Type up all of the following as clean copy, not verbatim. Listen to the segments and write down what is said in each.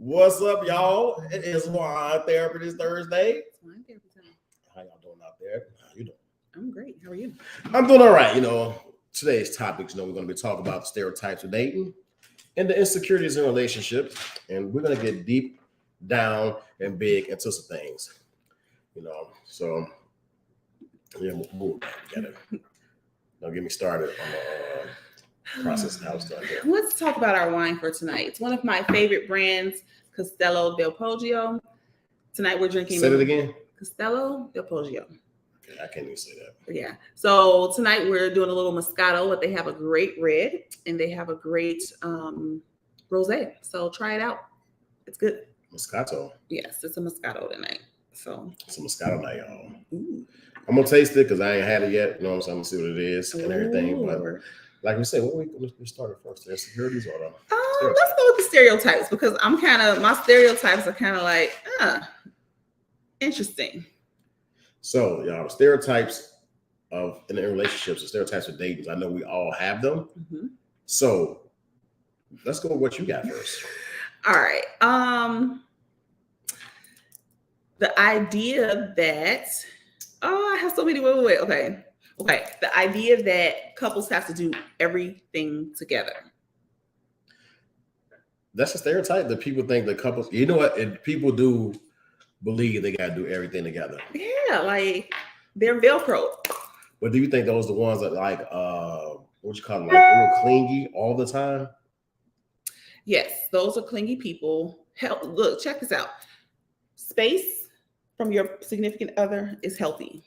What's up, y'all? It is Wine Therapy this Thursday. It's wine therapy time. How y'all doing out there? How you doing? I'm great. How are you? I'm doing all right. Today's topics, we're going to be talking about the stereotypes of dating and the insecurities in relationships. And we're going to get deep down and big into some things. So, yeah, we'll move together. Don't get me started on the process of how it's done here. Let's talk about our wine for tonight. It's one of my favorite brands, Castello del Poggio. Tonight we're drinking. Say it again. Castello del Poggio. Okay, I can't even say that. Yeah. So tonight we're doing a little Moscato, but they have a great red and they have a great rosé. So try it out. It's good. Moscato. Yes, it's a Moscato tonight. So it's a Moscato night, y'all. Ooh. I'm gonna taste it because I ain't had it yet. So I'm gonna see what it is and everything. But like we said, what we started first? The insecurities or the let's go with the stereotypes because my stereotypes are kind of like interesting. So y'all, the stereotypes in relationships, the stereotypes of dating. I know we all have them. Mm-hmm. So let's go with what you got first. All right. The idea that I have so many. Wait. Okay. The idea that couples have to do everything together. That's a stereotype that people think that couples. You know what? And people do believe they got to do everything together. Yeah, like they're Velcro. But do you think those are the ones that like what you call them, like real clingy all the time? Yes, those are clingy people. Look, check this out. Space from your significant other is healthy.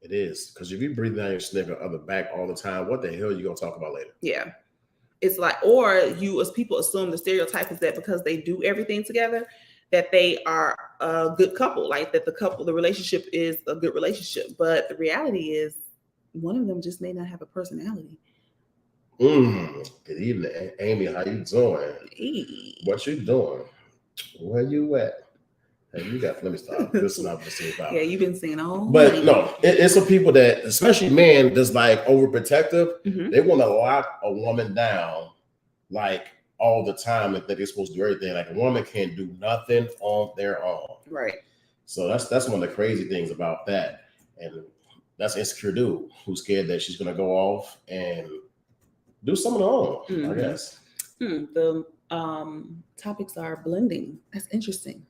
It is, because if you breathe down your significant other back all the time, what the hell are you gonna talk about later? Yeah, it's like, or you as people assume the stereotype is that because they do everything together, that they are a good couple, like that the relationship is a good relationship. But the reality is, one of them just may not have a personality. Good evening, Amy. How you doing? Hey. What you doing? Where you at? Hey, you got. Let me stop. This is not to see about. Yeah, you've been saying all. But no, it's some people that, especially men, that's like overprotective. Mm-hmm. They want to lock a woman down, like all the time, and think they're supposed to do everything. Like a woman can't do nothing on their own. Right. So that's one of the crazy things about that, and that's an insecure dude who's scared that she's gonna go off and do something on. Mm-hmm. I guess. The topics are blending. That's interesting.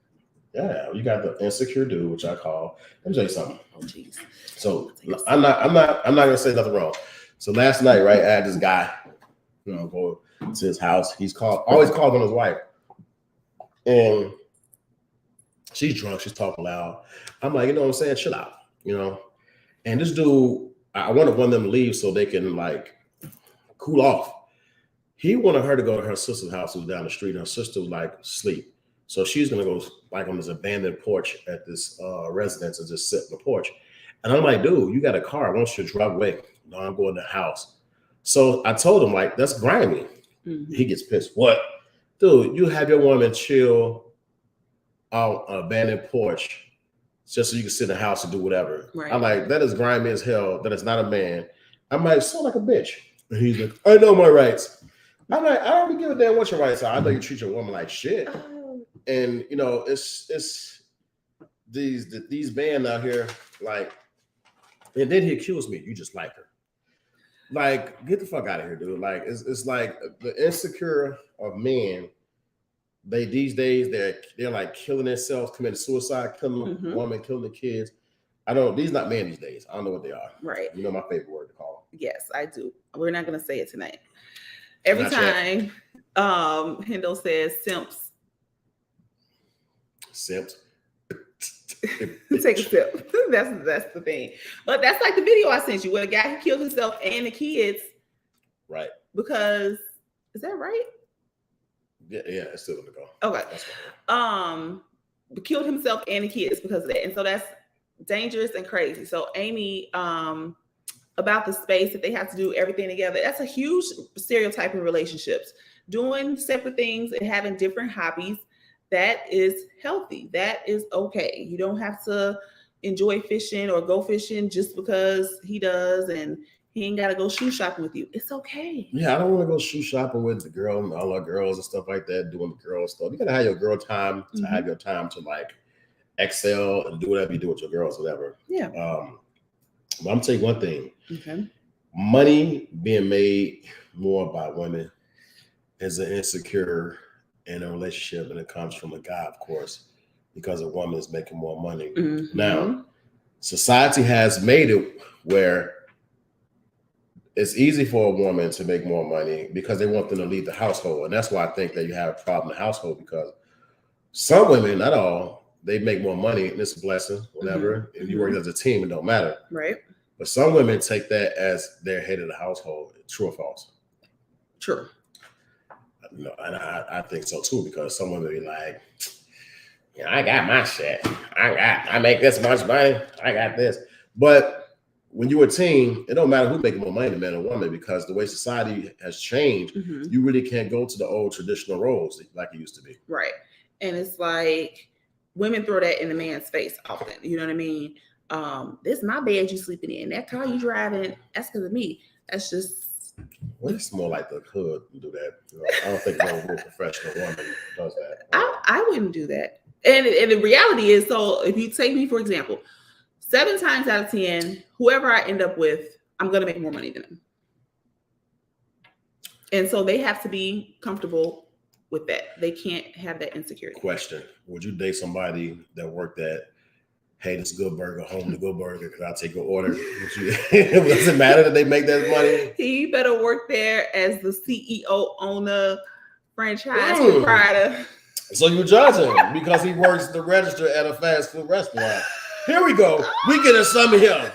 Yeah, you got the insecure dude, which I call. Let me tell you something. Oh, jeez. So I'm not gonna say nothing wrong. So last night, right, I had this guy, go to his house. He's always called on his wife, and she's drunk. She's talking loud. I'm like, you know what I'm saying? Chill out, And this dude, I wanted one of them to leave so they can like cool off. He wanted her to go to her sister's house, who was down the street. And her sister was like asleep. So she's going to go like on this abandoned porch at this residence and just sit on the porch. And I'm like, dude, you got a car. Why don't you drive away? No, I'm going to the house. So I told him, like, that's grimy. Mm-hmm. He gets pissed. What? Dude, you have your woman chill on an abandoned porch just so you can sit in the house and do whatever. Right. I'm like, that is grimy as hell. That is not a man. I'm like, sound like a bitch. And he's like, I know my rights. I'm like, I don't give a damn what your rights are. I know you treat your woman like shit. And it's these men out here, like, and then he accused me, you just like her. Like, get the fuck out of here, dude. Like, it's like the insecure of men, these days they're like killing themselves, committing suicide, killing the woman, killing the kids. These not men these days. I don't know what they are. Right. You know my favorite word to call them. Yes, I do. We're not gonna say it tonight. Every time Hendo says simps. Simps. Take a sip. That's the thing. But that's like the video I sent you where the guy who killed himself and the kids. Right. Because is that right? Yeah, it's still gonna go. Okay. Killed himself and the kids because of that. And so that's dangerous and crazy. So Amy, about the space that they have to do everything together. That's a huge stereotype in relationships. Doing separate things and having different hobbies. That is healthy. That is okay. You don't have to enjoy fishing or go fishing just because he does. And He ain't got to go shoe shopping with you. It's okay. Yeah, I don't want to go shoe shopping with the girl and all our girls and stuff like that, doing the girl stuff. You gotta have your girl time to have your time to like excel and do whatever you do with your girls, whatever. Yeah. But I'm telling you one thing. Okay. Money being made more by women is an insecure in a relationship, and it comes from a guy, of course, because a woman is making more money. Now, society has made it where it's easy for a woman to make more money because they want them to lead the household. And that's why I think that you have a problem in the household, because some women, not all, they make more money and it's a blessing, whatever. If you work as a team, it don't matter. Right. But some women take that as their head of the household. True or false? True. You know, and I think so too, because some women be like, you know, I got my shit. I make this much money. I got this. But when you're a team, it don't matter who's making more money, man or woman, because the way society has changed, you really can't go to the old traditional roles like it used to be. Right. And it's like women throw that in the man's face often. You know what I mean? This is my bed you sleeping in. That car you driving, that's because of me. That's just... Well, it's more like the hood do that. You know, I don't think no real professional woman does that. I wouldn't do that. And the reality is, so if you take me, for example, 7 times out of 10, whoever I end up with, I'm going to make more money than them. And so they have to be comfortable with that. They can't have that insecurity. Question. Would you date somebody that worked at, hey, this Good Burger, home to Good Burger, because I'll take your order? Does it matter that they make that money? He better work there as the CEO, owner, franchise proprietor. So you judge him because he works the register at a fast food restaurant. Here we go. We get a sum here.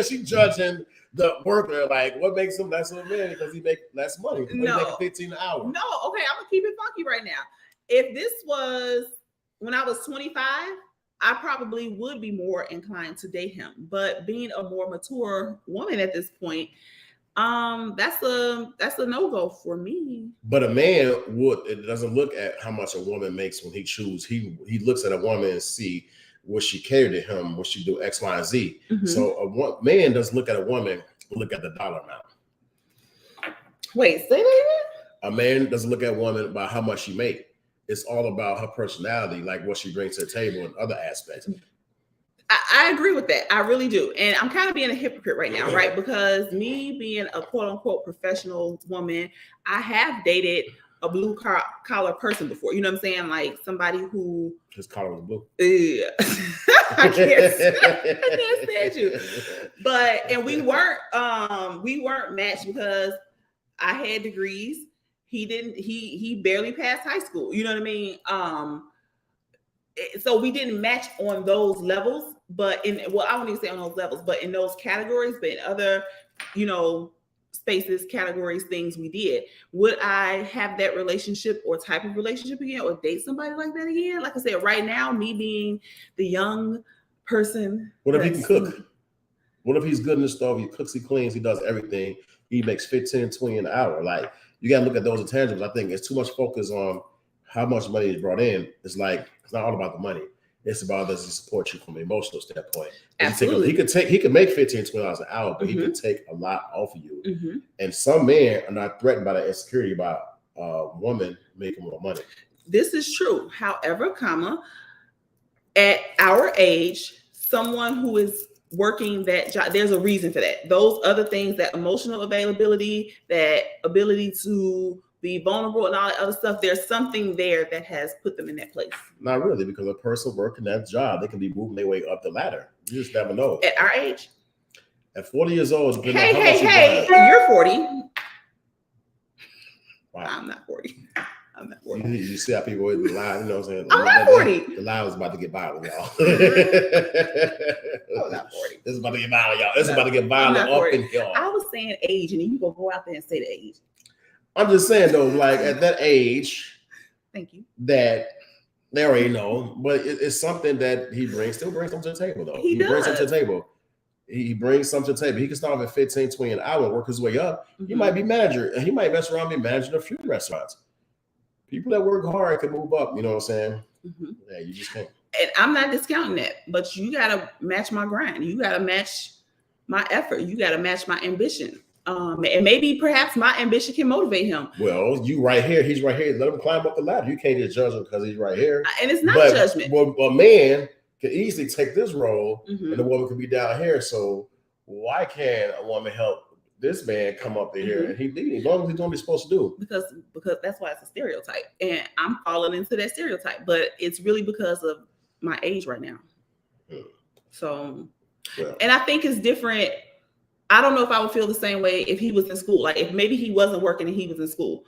She judging the worker, like, what makes him less of a man? Because he make less money. No. He make 15 an hour. No, okay, I'm gonna keep it funky right now. If this was when I was 25, I probably would be more inclined to date him. But being a more mature woman at this point, that's a no-go for me. But a man it doesn't look at how much a woman makes when he chooses. He looks at a woman and see, will she cater to him? Will she do X, Y, and Z? So a man doesn't look at a woman, look at the dollar amount. Wait, say that again? A man doesn't look at a woman by how much she makes. It's all about her personality, like what she brings to the table and other aspects. I agree with that. I really do. And I'm kind of being a hypocrite right now, right? Because me being a quote unquote professional woman, I have dated a blue collar person before. You know what I'm saying? Like somebody who his collar was blue. Yeah. I can't stand you. But and we weren't matched because I had degrees. He didn't. He barely passed high school. You know what I mean? So we didn't match on those levels. But I won't even say on those levels, but in those categories, but in other, spaces, categories, things we did. Would I have that relationship or type of relationship again, or date somebody like that again? Like I said, right now, me being the young person. What if he can cook? What if he's good in the stove? He cooks, he cleans, he does everything. He makes 15, 20 an hour. Like, you got to look at those intangibles. I think it's too much focus on how much money is brought in. It's like, it's not all about the money. It's about, does he support you from an emotional standpoint? Absolutely. He could make $15, $20 an hour, but he could take a lot off of you. And some men are not threatened by that insecurity about a woman making more money. This is true. However, at our age, someone who is working that job, there's a reason for that. Those other things, that emotional availability, that ability to be vulnerable and all that other stuff, there's something there that has put them in that place. Not really, because a person working that job, they can be moving their way up the ladder. You just never know. At our age? At 40 years old, hey, you're 40. Wow. I'm not 40. I'm not 40. You see how people in the line, you know what I'm saying? I'm not 40. The line was about to get violent, y'all. I'm not 40. This is about to get violent, y'all. This is about to get violent up in here. I was saying age, and then you go out there and say the age. I'm just saying, though, like at that age, thank you, that they already know, but it's something that he still brings something to the table, though. He brings something to the table. He brings something to the table. He can start off at 15, 20 an hour and work his way up. He might be manager, and he might mess around and be managing a few restaurants. People that work hard can move up, you know what I'm saying? Yeah, you just can't. And I'm not discounting that, but you got to match my grind. You got to match my effort. You got to match my ambition. And maybe perhaps my ambition can motivate him. Well, you right here, he's right here. Let him climb up the ladder. You can't just judge him because he's right here. And it's not judgment. Well, a man can easily take this role, and the woman can be down here. So why can't a woman help this man come up to here and he lead as long as he's doing what he's supposed to do? Because that's why it's a stereotype, and I'm falling into that stereotype. But it's really because of my age right now. So, and I think it's different. I don't know if I would feel the same way if he was in school. Like if maybe he wasn't working and he was in school,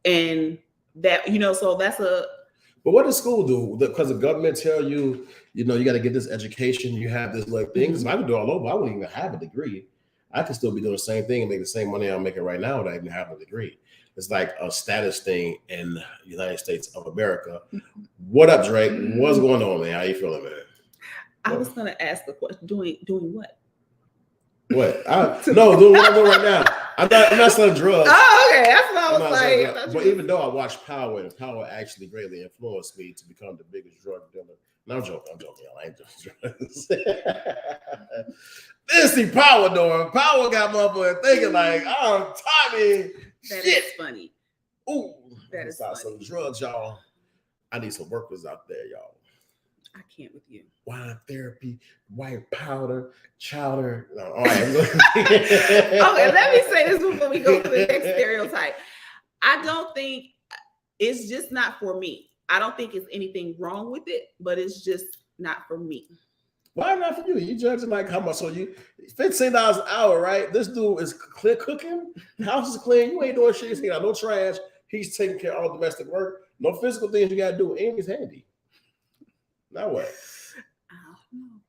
and that so that's a. But what does school do? Because the government tell you, you got to get this education. You have this like things. If I could do all over, I wouldn't even have a degree. I could still be doing the same thing and make the same money I'm making right now without even having a degree. It's like a status thing in the United States of America. What up, Drake? What's going on, man? How you feeling, man? I was gonna ask the question. Doing what? What? Doing what I'm doing right now. I'm not selling drugs. Oh, okay. That's what I was like. But even though I watched Power, and Power actually greatly influenced me to become the biggest drug dealer. No, I'm joking. I ain't doing drugs. Then see Power doing. Power got motherfucker thinking like, oh, Tommy. That shit. is funny. Ooh, that is funny. Some drugs, y'all. I need some workers out there, y'all. I can't with you. Wine therapy, white powder, chowder. No, all right. Okay, let me say this before we go to the next stereotype. I don't think it's just not for me. I don't think it's anything wrong with it, but it's just not for me. Why not for you? You judging like how much? So you $15 an hour, right? This dude is clear cooking. The house is clean. You ain't doing shit. He's taking out no trash. He's taking care of all domestic work. No physical things you gotta do. And he's handy. Now what? I don't know.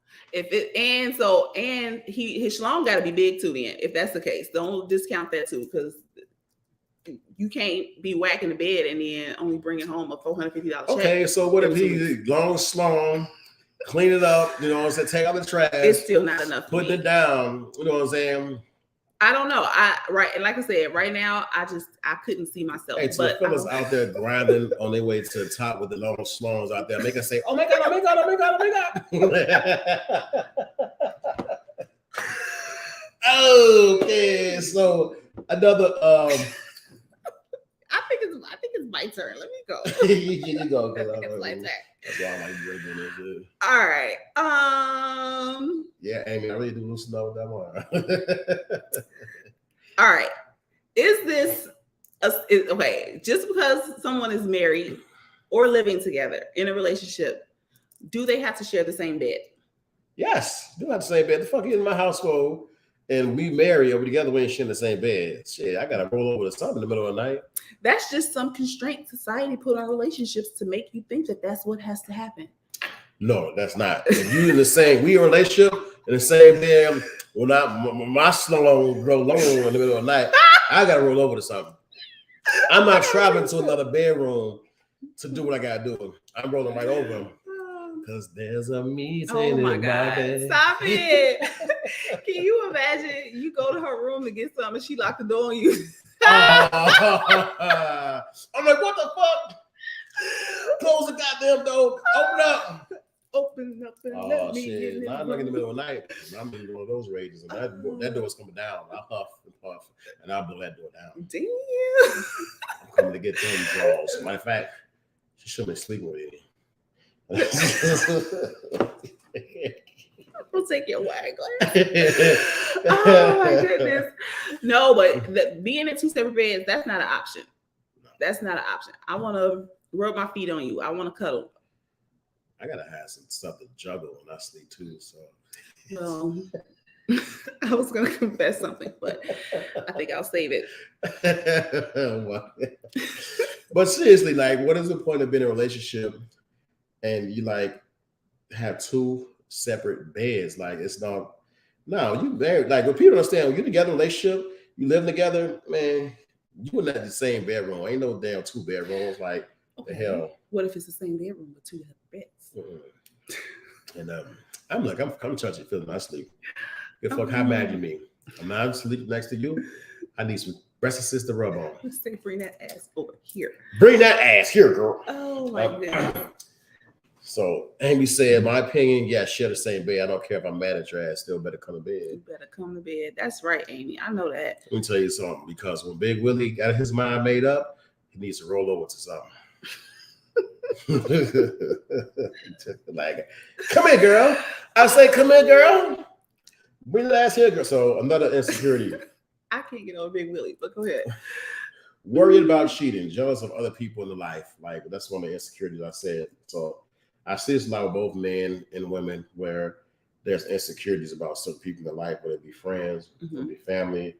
His schlong got to be big too. Then, if that's the case, don't discount that too, because you can't be whacking the bed and then only bringing home a $450 check. Okay, so what if he long schlong, clean it up? You know what I'm saying? Take out the trash. It's still not enough. Putting it down. You know what I'm saying? I don't know. And like I said, right now, I couldn't see myself. Hey, to the fellas out there grinding on their way to the top with the long slongs out there, make us say, "Oh my god! Oh my god! Oh my god! Oh my god!" Okay, so another. I think it's my turn. Let me go. You go. It's my turn. That's why I like drinking this. All right. Yeah, Amy, I really do loosen up with that one. All right. Is this okay? Just because someone is married or living together in a relationship, do they have to share the same bed? Yes, do have the same bed. The fuck you in my household and we marry or we together, we ain't sharing the same bed. Shit, I gotta roll over to something in the middle of the night. That's just some constraint society put on relationships to make you think that that's what has to happen. No, that's not. If you in the same, we in a relationship in the same damn, well, not my slung grow long in the middle of the night. I gotta roll over to something. I'm not traveling to another bedroom to do what I gotta do. I'm rolling right over them. Because there's a meeting. Oh my God. Stop it. Can you imagine you go to her room to get something and she locked the door on you? I'm like, what the fuck? Close the goddamn door. Open up. Open up and let me shit. I'm like in the middle of the night. I'm in one of those rages. And that door's coming down. I huff and puff and I'll blow that door down. Damn. I'm coming to get them draws. Matter of fact, she should have been sleeping with it. I'll take your wine glass. Oh my goodness. No, but being in two separate beds, that's not an option. That's not an option. I want to rub my feet on you. I want to cuddle. I gotta have some stuff to juggle when I sleep too. So I was gonna confess something, but I think I'll save it. But seriously, like, what is the point of being in a relationship and you like have two separate beds? Like, it's not. No, you married. Like, when people understand, when you're together in a relationship, you live together, man. You wouldn't have the same bedroom. Ain't no damn two bedrooms. Like, the hell. What if it's the same bedroom but two different beds? And I'm like, I'm touchy feeling my sleep. Good fuck, how mad you mean? I'm not sleeping next to you. I need some breast assist to rub on. Let's say, bring that ass over here. Bring that ass here, girl. Oh my goodness. So Amy said, my opinion, yeah, share the same bed. I don't care if I'm mad at your ass, still better come to bed. You better come to bed. That's right, Amy. I know that. Let me tell you something, because when Big Willie got his mind made up, he needs to roll over to something. Like, come here, girl. I say, come here, girl. Bring that ass here, girl. So another insecurity. I can't get over Big Willie, but go ahead. Worried about cheating, jealous of other people in the life. Like, that's one of the insecurities I said. So I see this a lot with both men and women, where there's insecurities about certain people in their life, whether it be friends, it could be family,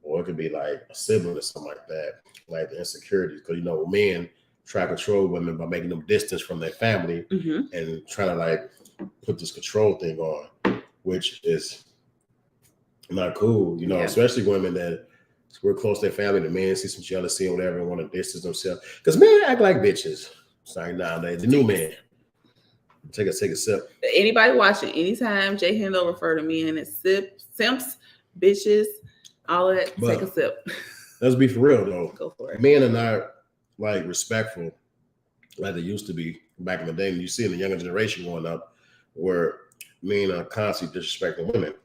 or it could be like a sibling or something like that. Like the insecurities, because men try to control women by making them distance from their family and trying to like put this control thing on, which is not cool, especially women that we're close to their family. The men see some jealousy or whatever and want to distance themselves. Because men act like bitches. Sorry, nowadays. The new man. Take a sip. Anybody watching, anytime Jay Hendo refer to men as simps, bitches, all of that, but take a sip. Let's be for real though. Go for it. Men are not like respectful like they used to be back in the day. And you see in the younger generation growing up where men are constantly disrespecting women.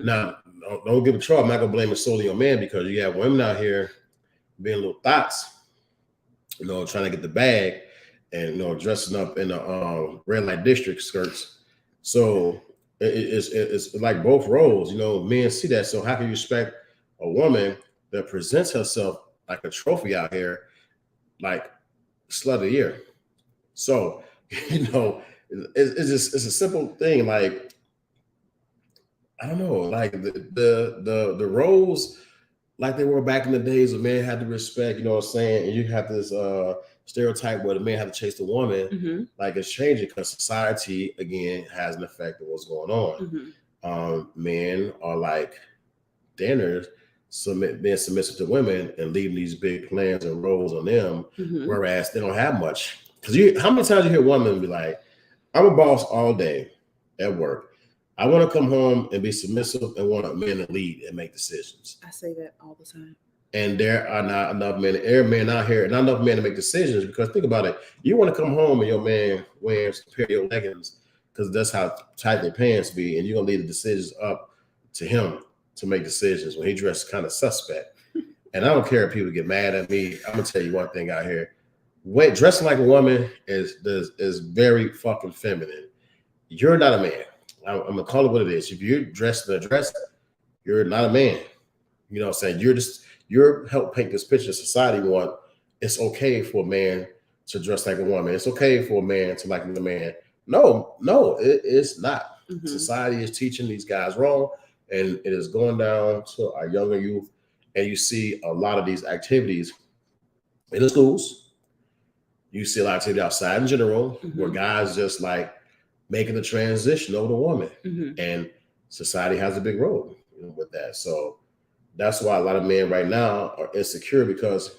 Now, don't give a trouble. I'm not gonna blame it solely on men, because you have women out here being little thoughts, trying to get the bag and dressing up in the red light district skirts. So it's like both roles. Men see that. So how can you expect a woman that presents herself like a trophy out here, like slut of the year? So it's a simple thing. Like, I don't know, like the roles like they were back in the days of men had to respect, you know what I'm saying? And you have this stereotype where the man had to chase the woman. Like, it's changing because society again has an effect of what's going on. Men are like dinners, being submissive to women and leaving these big plans and roles on them, whereas they don't have much. Because how many times you hear women be like, I'm a boss all day at work. I want to come home and be submissive and want a man to lead and make decisions. I say that all the time. And there are not enough men, out here, not enough men to make decisions, because think about it. You want to come home and your man wears a pair of your leggings because that's how tight their pants be, and you're going to leave the decisions up to him to make decisions when he dressed kind of suspect. And I don't care if people get mad at me. I'm going to tell you one thing out here. Dressing like a woman is very fucking feminine. You're not a man. I'm gonna call it what it is. If you're dressed in a dress, you're not a man. You know what I'm saying? You're help paint this picture society want. It's okay for a man to dress like a woman. It's okay for a man to like a man. No, it's not. Society is teaching these guys wrong, and it is going down to our younger youth. And you see a lot of these activities in the schools. You see a lot of activity outside in general, where guys just like making the transition over to woman, and society has a big role with that. So that's why a lot of men right now are insecure, because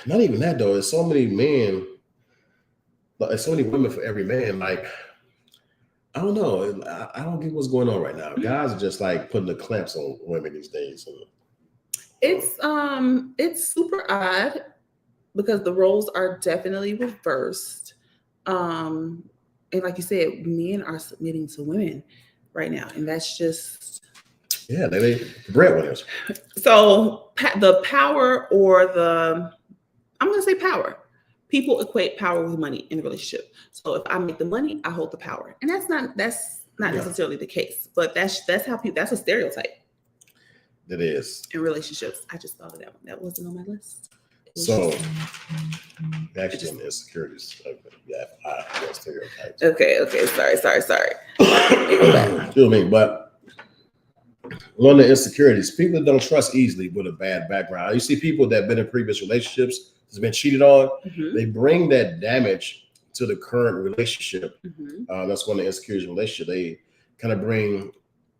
not even that though. There's so many men, but there's so many women for every man. Like, I don't know. I don't get what's going on right now. Guys are just like putting the clamps on women these days. It's super odd because the roles are definitely reversed. And like you said, men are submitting to women right now. And that's just... Yeah, they breadwinners. So the power, or I'm going to say power. People equate power with money in a relationship. So if I make the money, I hold the power. And that's not necessarily the case. But that's how people... That's a stereotype. It is. In relationships. I just thought of that one. That wasn't on my list. So, actually, on the insecurities, stereotypes. Okay. Sorry. Excuse me, but one of the insecurities, people that don't trust easily with a bad background. You see people that have been in previous relationships, has been cheated on. They bring that damage to the current relationship. That's one of the insecurities in relationship. They kind of bring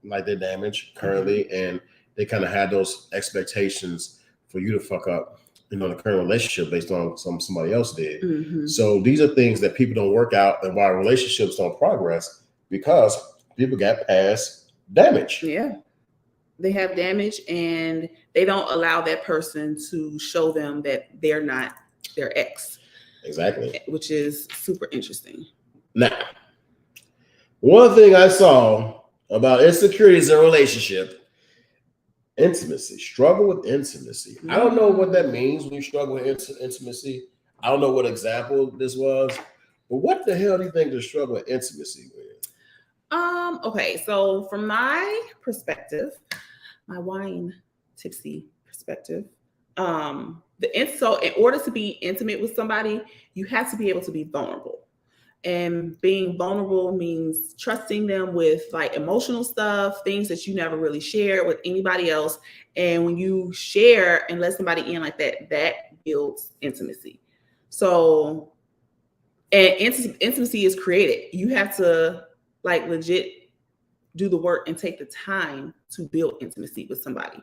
like their damage currently, and they kind of had those expectations for you to fuck up, the current relationship based on somebody else did. So these are things that people don't work out, and why relationships don't progress, because people got past damage. Yeah. They have damage, and they don't allow that person to show them that they're not their ex. Exactly. Which is super interesting. Now, one thing I saw about insecurities in a relationship, intimacy, struggle with intimacy. I don't know what that means when you struggle with intimacy. I don't know what example this was, but what the hell do you think the struggle with intimacy with? Okay, so from my perspective, my wine tipsy perspective, so in order to be intimate with somebody, you have to be able to be vulnerable. And being vulnerable means trusting them with like emotional stuff, things that you never really share with anybody else. And when you share and let somebody in like that, that builds intimacy. So, and intimacy is created. You have to like legit do the work and take the time to build intimacy with somebody.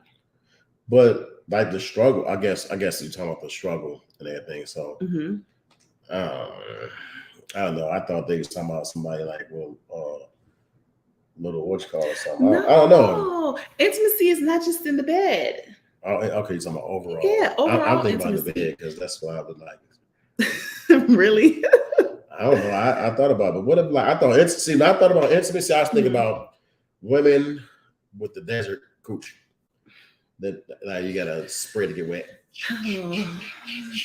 But like the struggle, I guess you're talking about the struggle and everything. So I don't know. I thought they was talking about somebody like little what you call it something. No, I don't know. Intimacy is not just in the bed. Oh, okay, you're talking about overall. Yeah, overall I'm thinking intimacy. about the bed because that's what I would like. Really? I don't know. I thought about it, but what if like I thought intimacy? When I thought about intimacy, I was thinking about women with the desert coochie. That like you gotta spray to get wet. Oh,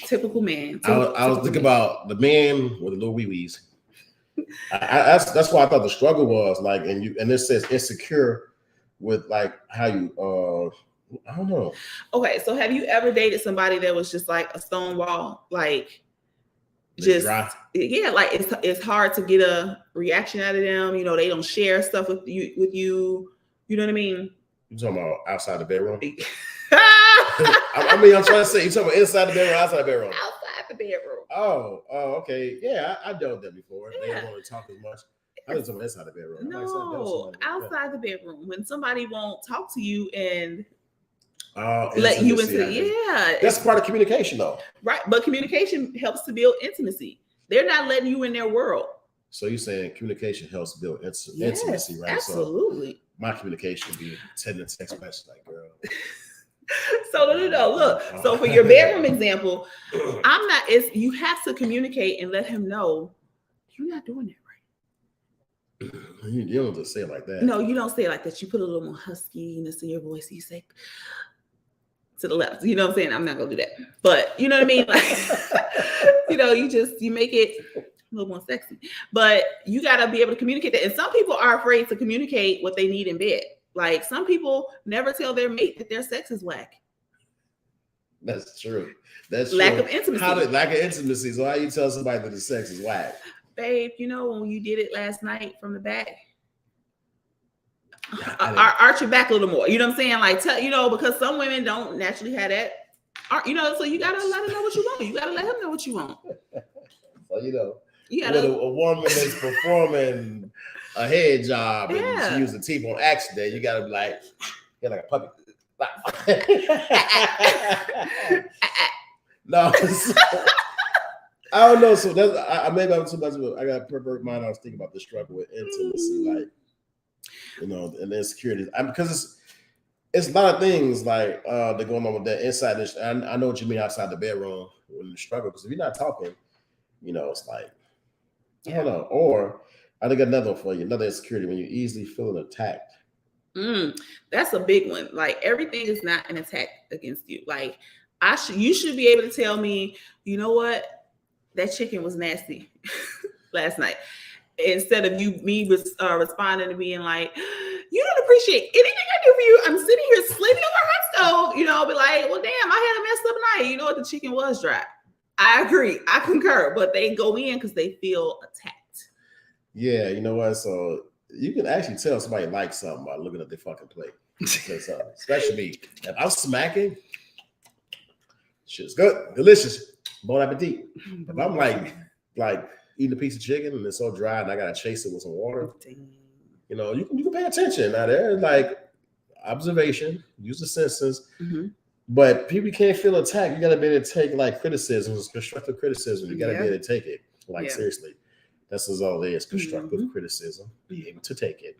typical man. I was thinking about the man with the little wee wees. That's why I thought the struggle was like, and this says insecure with like how you I don't know. Okay, so have you ever dated somebody that was just like a stone wall, like just dry? Yeah, like it's hard to get a reaction out of them. You know, they don't share stuff with you. You know what I mean? You talking about outside the bedroom? I mean, I'm trying to say you talking about inside the bedroom, outside the bedroom. Outside the bedroom. Oh, okay. Yeah, I dealt with that before. Yeah. They don't want to talk as much. I didn't talk about inside the bedroom. No, outside the bedroom. When somebody won't talk to you and let you into yeah. That's part of communication though. Right. But communication helps to build intimacy. They're not letting you in their world. So you're saying communication helps build intimacy, right? Absolutely. So my communication would be sending a text message like, girl. So no, look. So for your bedroom example, you have to communicate and let him know you're not doing it right. You don't just say it like that. No, you don't say it like that. You put a little more huskiness in your voice. You say to the left. You know what I'm saying? I'm not gonna do that. But you know what I mean? Like, you make it a little more sexy. But you gotta be able to communicate that. And some people are afraid to communicate what they need in bed. Like some people never tell their mate that their sex is whack. That's true. That's lack of intimacy. Lack of intimacy. So how you tell somebody that the sex is whack? Babe, when you did it last night from the back, arch your back a little more. You know what I'm saying? Like because some women don't naturally have that. So you gotta let them know what you want. You gotta let him know what you want. So you gotta, a woman is performing a head job and she used the teeth on accident, you gotta be like, you're like a puppy. No, I don't know. So that's maybe I'm too much. I got a pervert mind. I was thinking about the struggle with intimacy, like and the insecurities. Because it's a lot of things like that going on with that inside. I know what you mean outside the bedroom when you struggle. Because if you're not talking, it's like I don't know. Or I think another one for you, another insecurity when you're easily feeling attacked. That's a big one. Like everything is not an attack against you. Like you should be able to tell me, you know what, that chicken was nasty last night. Instead of me responding to being like, you don't appreciate anything I do for you. I'm sitting here sleeping on my hot stove. I'll be like, well, damn, I had a messed up night. You know what? The chicken was dry. I agree. I concur. But they go in because they feel attacked. Yeah, you know what? So you can actually tell somebody likes something by looking at their fucking plate. Especially me. If I'm smacking, shit's good, delicious, bon appetit. If I'm like eating a piece of chicken and it's so dry and I gotta chase it with some water, you can pay attention. Now there's like observation, use the senses, but people can't feel attacked. You gotta be able to take like criticisms, constructive criticism. You gotta be able to take it seriously. That's all it is. Constructive criticism. Be able to take it.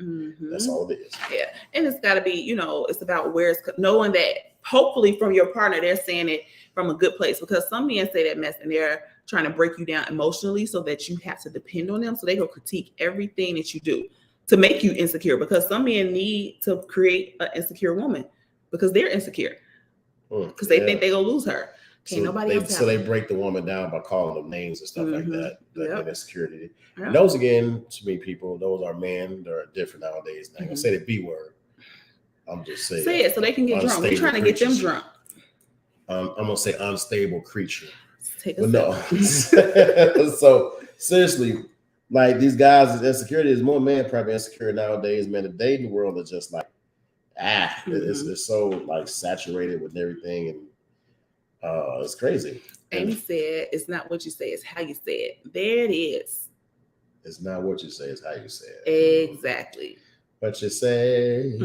That's all it is. Yeah. And it's got to be, it's about knowing that hopefully from your partner, they're saying it from a good place, because some men say that mess and they're trying to break you down emotionally so that you have to depend on them. So they go critique everything that you do to make you insecure, because some men need to create an insecure woman because they're insecure because they think they're going to lose her. Can't nobody else so they break the woman down by calling them names and stuff like that. That insecurity. Yep. And those, again, to me, people, those are men that are different nowadays. I'm going to say the B word. I'm just saying. Say it so they can get drunk. We're trying to get them drunk. I'm going to say unstable creature. Take a sip. So, seriously, like these guys, insecurity is more man probably insecure nowadays. Man, the dating world is just like, it's so like saturated with everything, and it's crazy. Amy said, "It's not what you say, it's how you say it." There it is. It's not what you say, it's how you say it. Exactly. What you say.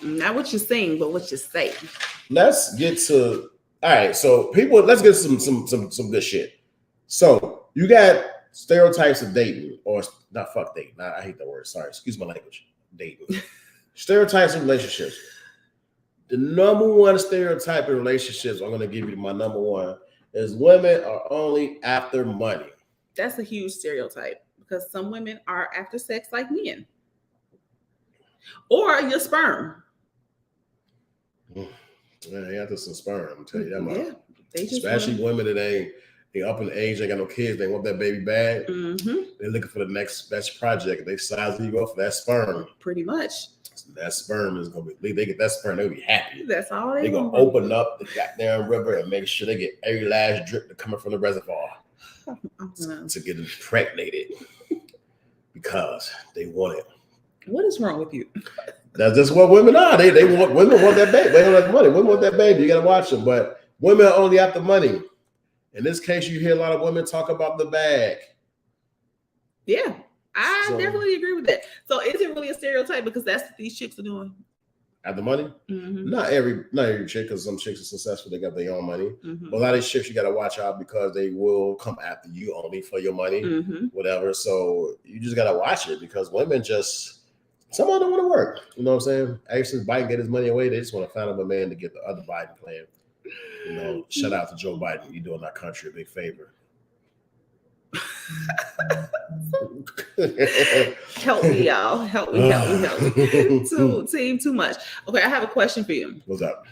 Not what you sing, but what you say. Let's get to so people, let's get some good shit. So you got stereotypes of dating, or not fuck dating. I hate that word. Sorry, excuse my language. Dating. Stereotypes in relationships. The number one stereotype in relationships, I'm going to give you my number one, is women are only after money. That's a huge stereotype, because some women are after sex like men. Or your sperm. They after some sperm, I'm telling you that much. Yeah. Especially women that they up in age, they got no kids, they want that baby bad. They're looking for the next best project. They size you go for that sperm. Pretty much. That sperm is gonna be. They get that sperm, they'll be happy. That's all they gonna open up the goddamn river and make sure they get every last drip coming from the reservoir to get impregnated because they want it. What is wrong with you? That's just what women are. Women want that baby. They don't have money. Women want that baby. You gotta watch them. But women are only after money. In this case, you hear a lot of women talk about the bag. Yeah. I definitely agree with that. So is it really a stereotype because that's what these chicks are doing? At the money? Not every chick, because some chicks are successful, they got their own money. But a lot of these chicks you got to watch out because they will come after you only for your money, whatever. So you just got to watch it, because women some of them want to work. You know what I'm saying? Ever since Biden get his money away, they just want to find a man to get the other Biden plan. You know, shout out to Joe Biden. You're doing our country a big favor. Help me, y'all. Help me. Team too much. Okay, I have a question for you. What's up?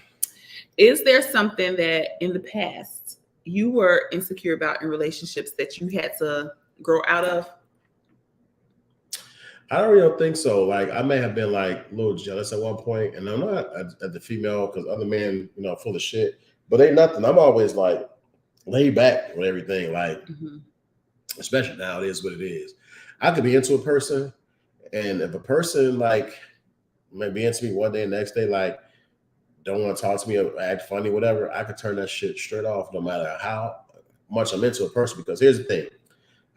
Is there something that in the past you were insecure about in relationships that you had to grow out of? I don't really think so. Like, I may have been like a little jealous at one point, and I'm not at the female because other men, full of shit. But ain't nothing. I'm always like laid back with everything. Like. Especially now, it is what it is. I could be into a person, and if a person like may be into me one day and the next day like don't want to talk to me or act funny, whatever, I could turn that shit straight off no matter how much I'm into a person. Because here's the thing,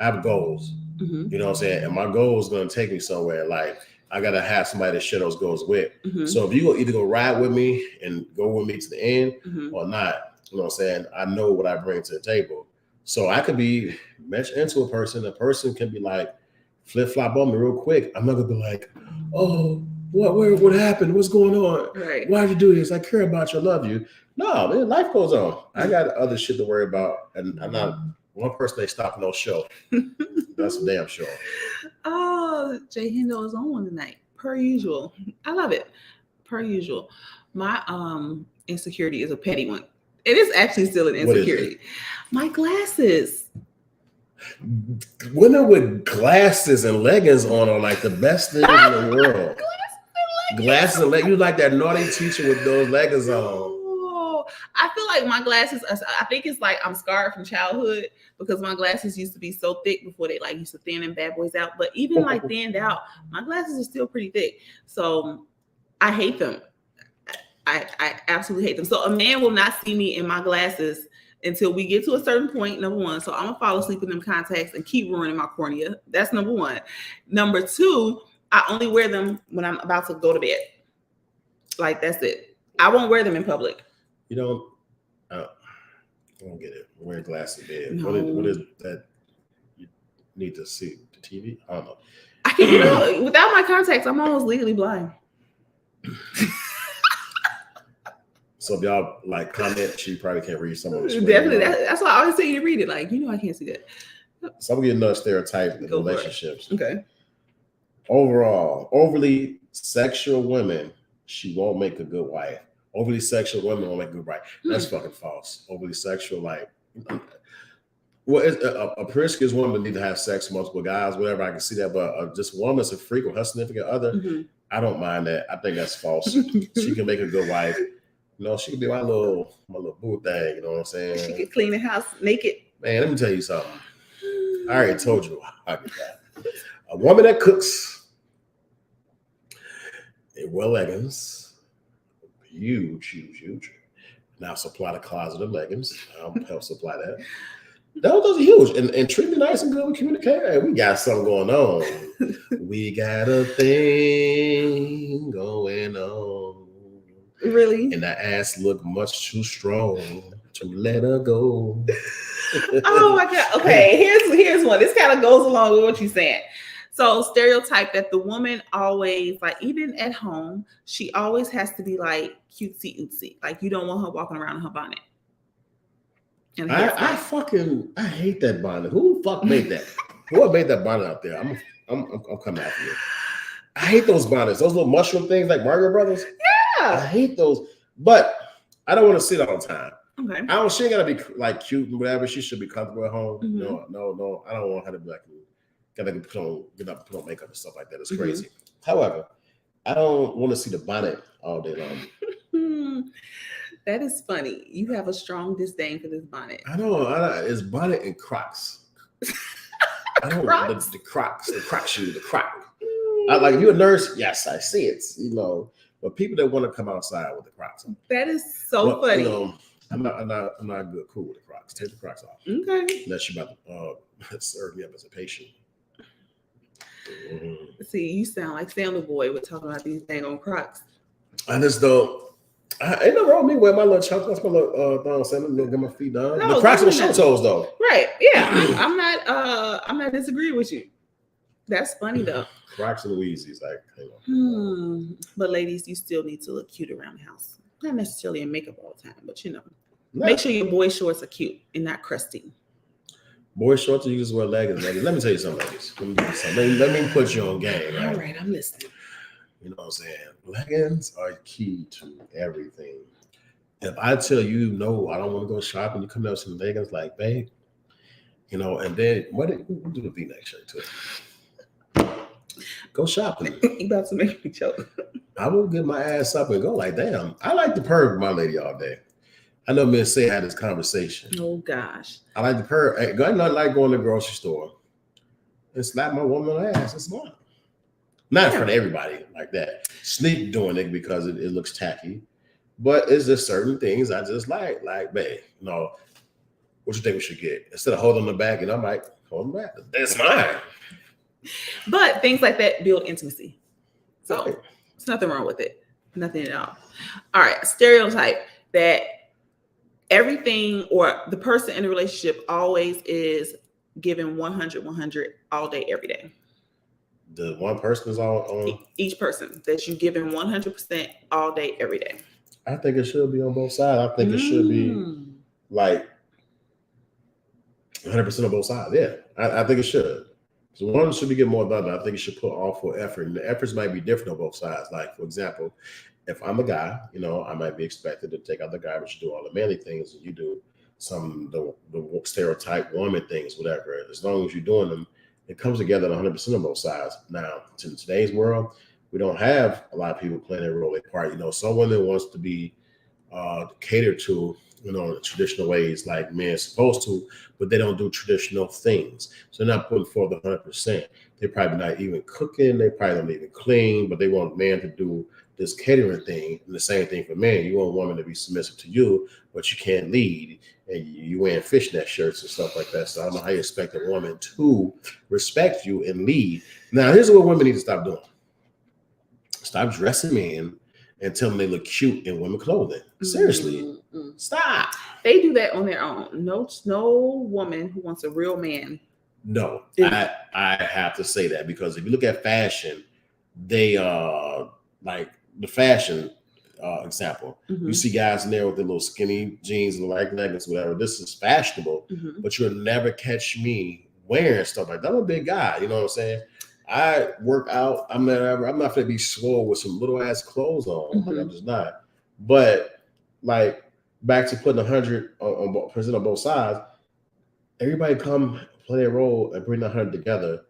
I have goals. You know what I'm saying? And my goal is going to take me somewhere. Like, I got to have somebody to share those goals with. So if you either go ride with me and go with me to the end or not, you know what I'm saying? I know what I bring to the table. So I could be meshed into a person can be like flip-flop on me real quick. I'm not gonna be like, oh, what happened? What's going on? Right. Why'd you do this? I care about you, I love you. No, man, life goes on. I got other shit to worry about. And I'm not one person they stop no show. That's a damn sure. Oh, Jay Hendo is on one tonight, per usual. I love it. Per usual. My insecurity is a petty one. It is actually still an insecurity. My glasses. Women with glasses and leggings on are like the best things in the world. Glasses and leggings. You like that naughty teacher with those leggings on. Oh, I feel like my glasses, I think it's like I'm scarred from childhood because my glasses used to be so thick before they used to thin them bad boys out. But even thinned out, my glasses are still pretty thick. So I hate them. I absolutely hate them. So a man will not see me in my glasses until we get to a certain point, number one. So I'm going to fall asleep in them contacts and keep ruining my cornea. That's number one. Number two, I only wear them when I'm about to go to bed. Like, that's it. I won't wear them in public. You don't, I don't get it. Wear glasses in bed. No. What is that? You need to see the TV? I don't know. I can, without my contacts, I'm almost legally blind. So if y'all like comment, she probably can't read some of this. Definitely. That's why I always say you to read it. Like, I can't see that. So I'm gonna get another stereotype in relationships. Okay. Overall, overly sexual women, she won't make a good wife. Overly sexual women won't make a good wife. That's fucking false. Overly sexual, like, well, a promiscuous woman need to have sex with multiple guys, whatever. I can see that, but just one that's a freak with her significant other, I don't mind that. I think that's false. She can make a good wife. She can be my little boo thing. You know what I'm saying? She can clean the house naked. Man, let me tell you something. I already told you I get that. A woman that cooks in well leggings, huge. Now supply the closet of leggings. I'll help supply that. Those are huge. And treat me nice and good. We communicate. Hey, we got something going on. We got a thing going on. Really? And that ass look much too strong to let her go. Oh my God. Okay, here's one. This kind of goes along with what you're saying. So stereotype that the woman always, like, even at home, she always has to be like cutesy ootsy. Like, you don't want her walking around in her bonnet. And I hate that bonnet. Who the fuck made that? Who made that bonnet out there? I'm coming after you. I hate those bonnets. Those little mushroom things like Margaret Brothers. Yeah. I hate those. But I don't want to see it all the time. Okay. She ain't gotta be like cute and whatever. She should be comfortable at home. Mm-hmm. No. I don't want her to be like get up, put on makeup and stuff like that. It's crazy. However, I don't want to see the bonnet all day long. That is funny. You have a strong disdain for this bonnet. I know. It's bonnet and Crocs. I don't Crocs? The Crocs, the Croc shoe, the Croc. I like, you a nurse? Yes, I see it. But people that want to come outside with the Crocs on. That is so funny. I'm not good cool with the Crocs. Take the Crocs off. Okay. Unless you about to serve me up as a patient. See, you sound like Family Boy. We're talking about these dang on Crocs. I just don't. Ain't nothing wrong with me wearing my little chunks, my little thong sandals, get my feet done. No, the Crocs are show toes though. Right? Yeah, I'm not disagreeing with you. That's funny though. Crocs and Louisies, like. But ladies, you still need to look cute around the house. Not necessarily in makeup all the time, but make sure your boy shorts are cute and not crusty. Boy shorts, you just wear leggings. Let me tell you something, ladies. Let me put you on game. Right? All right, I'm listening. You know what I'm saying? Leggings are key to everything. If I tell you, no, I don't want to go shopping, you come out with some leggings, like, babe, and then what do the V-neck shirt to? Go shopping. You about to make me choke. I will get my ass up and go like, damn, I like to purr my lady all day. I know me and Say had this conversation. Oh gosh. I like to purr. I not like going to the grocery store and slap my woman on the ass. It's fun. Not in front of everybody like that. Sneak doing it because it looks tacky. But it's just certain things I just like. Like, babe, what you think we should get? Instead of holding the back, and I'm like, hold them back. That's mine. But things like that build intimacy. So there's nothing wrong with it. Nothing at all. All right. Stereotype that everything or the person in the relationship always is giving 100 all day, every day. The one person is all on? Each person that you giving 100% all day, every day. I think it should be on both sides. I think it should be like 100% on both sides. Yeah, I think it should. So one should be getting more than the other. I think it should put all full effort. And the efforts might be different on both sides. Like, for example, if I'm a guy, I might be expected to take out the garbage, do all the manly things, and you do some the stereotype woman things, whatever. As long as you're doing them, it comes together 100% on both sides. Now, in today's world, we don't have a lot of people playing their role, their part. Someone that wants to be catered to, in traditional ways like men are supposed to, but they don't do traditional things. So they're not putting forth 100%. They're probably not even cooking. They probably don't even clean, but they want man to do this catering thing. And the same thing for men. You want a woman to be submissive to you, but you can't lead. And you wearing fishnet shirts and stuff like that. So I don't know how you expect a woman to respect you and lead. Now, here's what women need to stop doing. Stop dressing men and tell them they look cute in women clothing. Seriously, stop. They do that on their own. No woman who wants a real man. No, I have to say that because if you look at fashion, they like the fashion example. Mm-hmm. You see guys in there with their little skinny jeans and like leggings, whatever. This is fashionable, Mm-hmm. but you'll never catch me wearing stuff like that. I'm a big guy, you know what I'm saying? I work out. I'm not gonna be swole with some little ass clothes on. Mm-hmm. Like, I'm just not. But like back to putting 100% on both sides. Everybody come play a role and bring the 100 together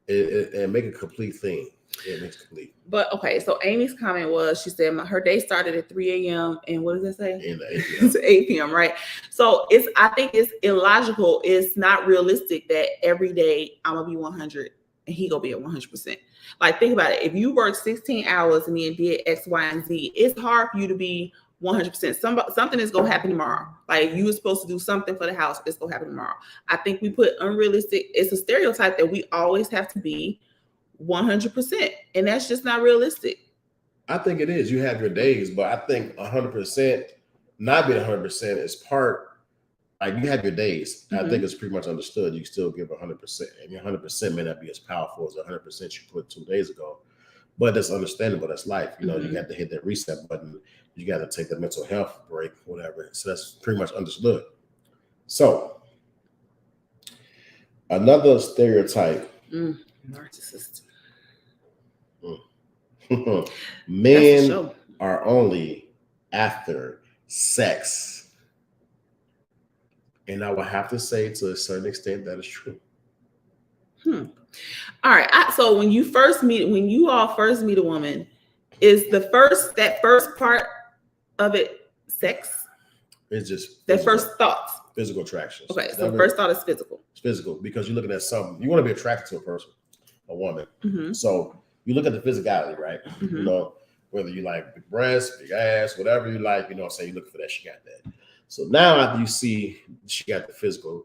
and make a complete thing. It makes complete. But okay, so Amy's comment was, she said her day started at 3 a.m. and what does it say? In the 8 p.m. It's 8 p.m. right? So I think it's illogical. It's not realistic that every day I'm gonna be 100 and he gonna be at 100%. Like, think about it. If you work 16 hours and then did X, Y, and Z, it's hard for you to be 100%. Something is gonna happen tomorrow. Like, you were supposed to do something for the house. It's gonna happen tomorrow. I think we put unrealistic. It's a stereotype that we always have to be 100%, and that's just not realistic. I think it is. You have your days, but I think 100%, not being 100% is part. Like, you have your days. Mm-hmm. I think it's pretty much understood. You still give 100%, and your 100% may not be as powerful as the 100% you put 2 days ago, but that's understandable. That's life. You know, Mm-hmm. you got to hit that reset button. You got to take the mental health break, whatever. So that's pretty much understood. So another stereotype. Narcissist. Men are only after sex. And I would have to say, to a certain extent, that is true. All right. So when you all first meet a woman, is that first part of it sex? It's just that first thoughts. Physical attraction. Okay, so the first thought is physical. It's physical because you're looking at something. You want to be attracted to a person, a woman. Mm-hmm. So you look at the physicality, right? Mm-hmm. You know, whether you like big breasts, big ass, whatever you like, you know, say you look for that, she got that. So now after you see she got the physical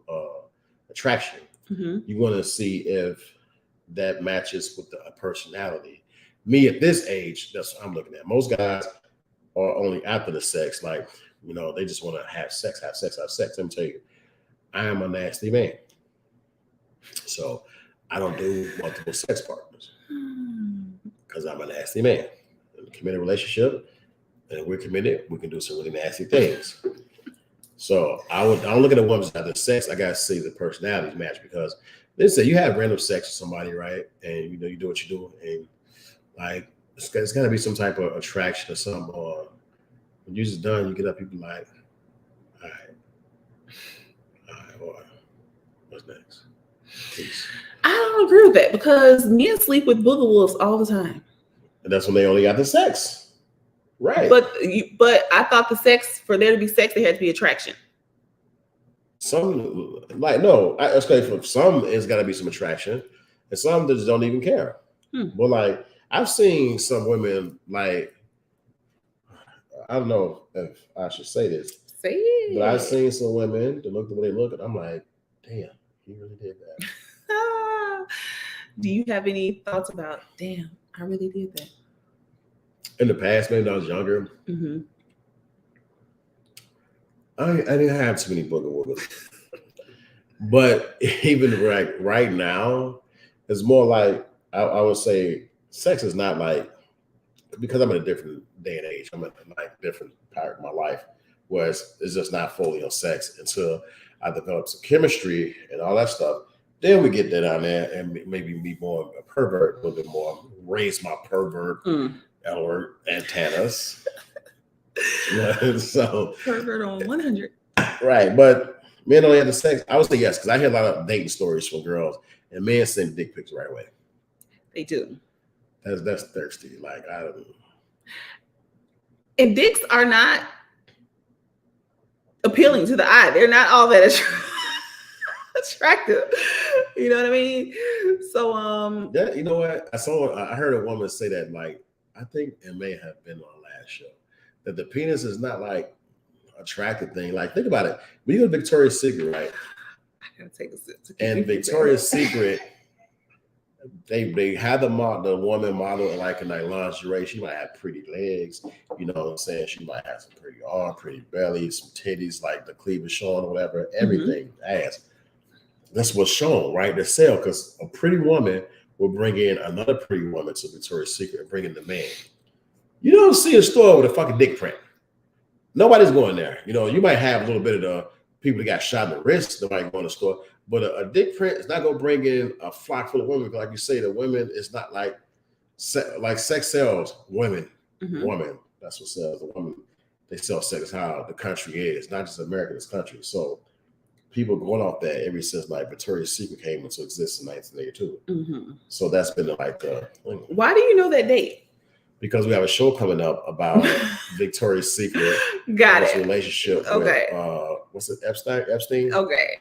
attraction, mm-hmm. you want to see if that matches with the personality. Me at this age, that's what I'm looking at. Most guys are only after the sex, like, you know, they just want to have sex. Let me tell you, I am a nasty man. So I don't do multiple sex partners because I'm a nasty man. In a committed relationship, and we're committed, we can do some really nasty things. So I don't look at a woman's after sex. I gotta see the personalities match, because they say you have random sex with somebody, right? And you know, you do what you do, and like it's gotta be some type of attraction or something. Or when you're just done, you get up, you be like, all right, well, what's next? Peace. I don't agree with that, because men sleep with booger wolves all the time. And that's when they only got the sex, right? But I thought for there to be sex, there had to be attraction. Some like no, okay. For some, it's got to be some attraction, and some just don't even care. But like, I've seen some women, like, I don't know if I should say this, but I've seen some women that look the way they look, and I'm like, damn, he really did that. Do you have any thoughts about, damn, I really did that? In the past, maybe when I was younger, mm-hmm. I didn't have too many booger woogers. But even right now, it's more like, I would say sex is not like, because I'm in a different day and age, I'm in like different part of my life, where it's just not fully on sex until I develop some chemistry and all that stuff. Then we get that on there and maybe be more a pervert, a little bit more, raise my pervert alert antennas. So pervert on 100. Right, but men only have the sex. I would say yes, because I hear a lot of dating stories from girls, and men send dick pics right away. They do. That's thirsty. Like, I don't know. And dicks are not appealing to the eye. They're not all that attractive. You know what I mean? So yeah, you know what? I heard a woman say that, like, I think it may have been on last show, that the penis is not like attractive thing. Like, think about it. When you go to Victoria's Secret, right? I gotta take a sip. And Victoria's Secret, they had the woman model like in like lingerie. She might have pretty legs, you know what I'm saying? She might have some pretty arm, pretty belly, some titties, like the cleavage showing or whatever, everything, ass. That's what's shown, right? The sale, because a pretty woman will bring in another pretty woman to Victoria's Secret and bring in the man. You don't see a store with a fucking dick print. Nobody's going there. You know, you might have a little bit of the people that got shot in the wrist that might go in the store, but a dick print is not going to bring in a flock full of women. Like you say, the women is not like sex sells women. Woman, that's what sells the woman. They sell sex how the country is, not just America, this country. So people going off that ever since like Victoria's Secret came into existence in 1982. So that's been like the. Why do you know that date? Because we have a show coming up about Victoria's Secret. Got it. Relationship. Okay. With, what's it? Epstein. Okay.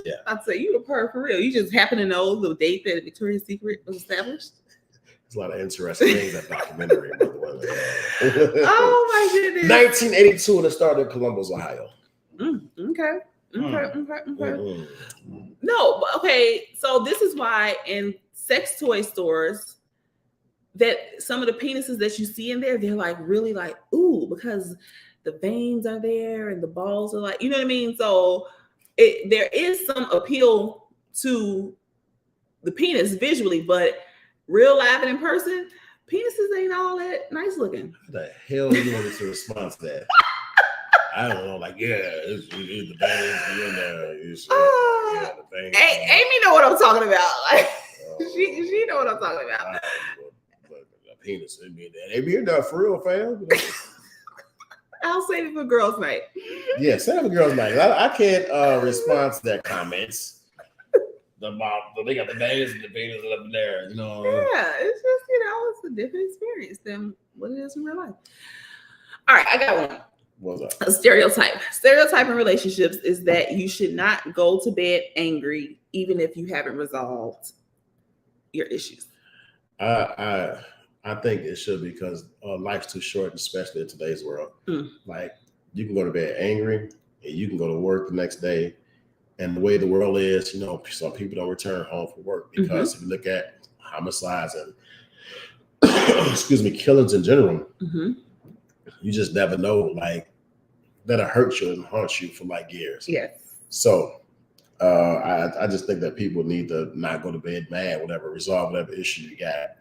Yeah. I'd say you the perv for real. You just happen to know the date that Victoria's Secret was established. There's a lot of interesting things in that documentary. By the way. Oh my goodness. 1982, and it started in Columbus, Ohio. Okay. No, okay. So this is why in sex toy stores, that some of the penises that you see in there, they're like really like, ooh, because the veins are there and the balls are like, you know what I mean? So there is some appeal to the penis visually, but real live and in person, penises ain't all that nice looking. What the hell you want me to respond to that? I don't know, like, it's the veins in there. The veins. Amy know what I'm talking about. Like, she know what I'm talking about. Penis. I mean, they be in there for real, fam. I'll save it for girls' night. Yeah, save it for girls' night. I can't respond to that comments. They got the veins and the penis up in there, you know. Yeah, it's just, it's a different experience than what it is in real life. All right, I got one. What's up? A stereotype. Stereotype in relationships is that you should not go to bed angry, even if you haven't resolved your issues. I think it should, because life's too short, especially in today's world. Like, you can go to bed angry and you can go to work the next day. And the way the world is, some people don't return home from work because if you look at homicides and killings in general, you just never know, like, that'll hurt you and haunt you for like years. Yes. So I just think that people need to not go to bed mad, resolve whatever issue you got,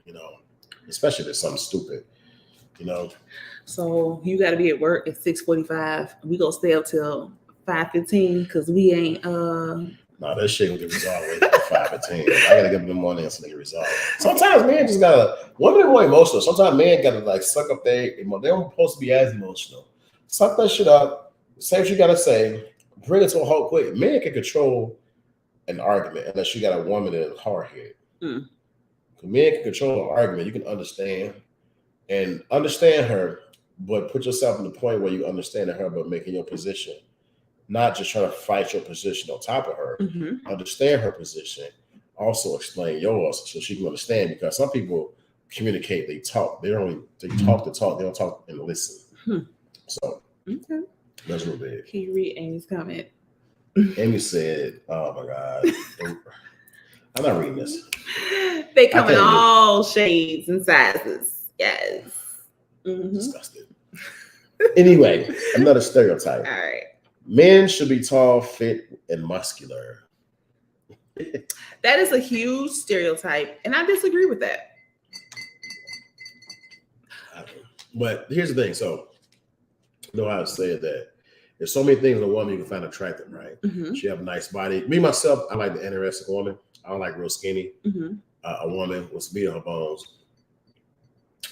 especially if it's something stupid, So you got to be at work at 6:45. We gonna stay up till 5:15 because we ain't. No, that shit will get resolved at 5:15. I gotta get up in the morning so they get resolved. Sometimes men just gotta. Women are more emotional. Sometimes men gotta like suck up their. They don't supposed to be as emotional. Suck that shit up. Say what you gotta say. Bring it to a halt quick. Men can control an argument unless you got a woman that is hard headed. Men can control an argument. You can understand her, but put yourself in the point where you understand her, but making your position, not just trying to fight your position on top of her. Understand her position. Also explain yours so she can understand, because some people communicate, they talk. They talk to talk. They don't talk and listen. So that's real big. Can you read Amy's comment? Amy said, "Oh my God, I'm not reading this." They come in all shades and sizes. Yes. Disgusting. Anyway, another stereotype. All right. Men should be tall, fit, and muscular. That is a huge stereotype, and I disagree with that. But here's the thing. So, you know how I said that there's so many things in a woman you can find attractive, right? She have a nice body. Me, myself, I like the anorexic woman. I don't like real skinny. A woman with meat on her bones.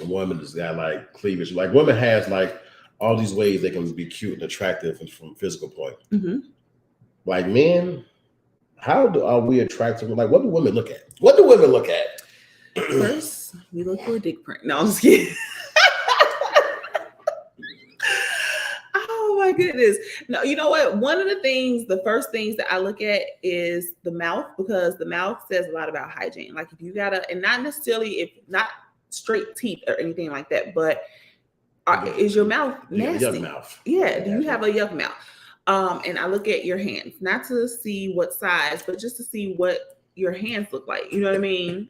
A woman that's got like cleavage. Like, women has like all these ways they can be cute and attractive from a physical point. Like, men, are we attractive? Like, what do women look at? What do women look at? First, we look for a dick print. No, I'm just kidding. Oh my goodness. No, you know what? One of the first things that I look at is the mouth, because the mouth says a lot about hygiene. Like, if you and not necessarily, not straight teeth or anything like that, but is your mouth nasty? Yuck mouth. Yeah. Do you have a yuck mouth? And I look at your hands, not to see what size, but just to see what your hands look like. You know what I mean?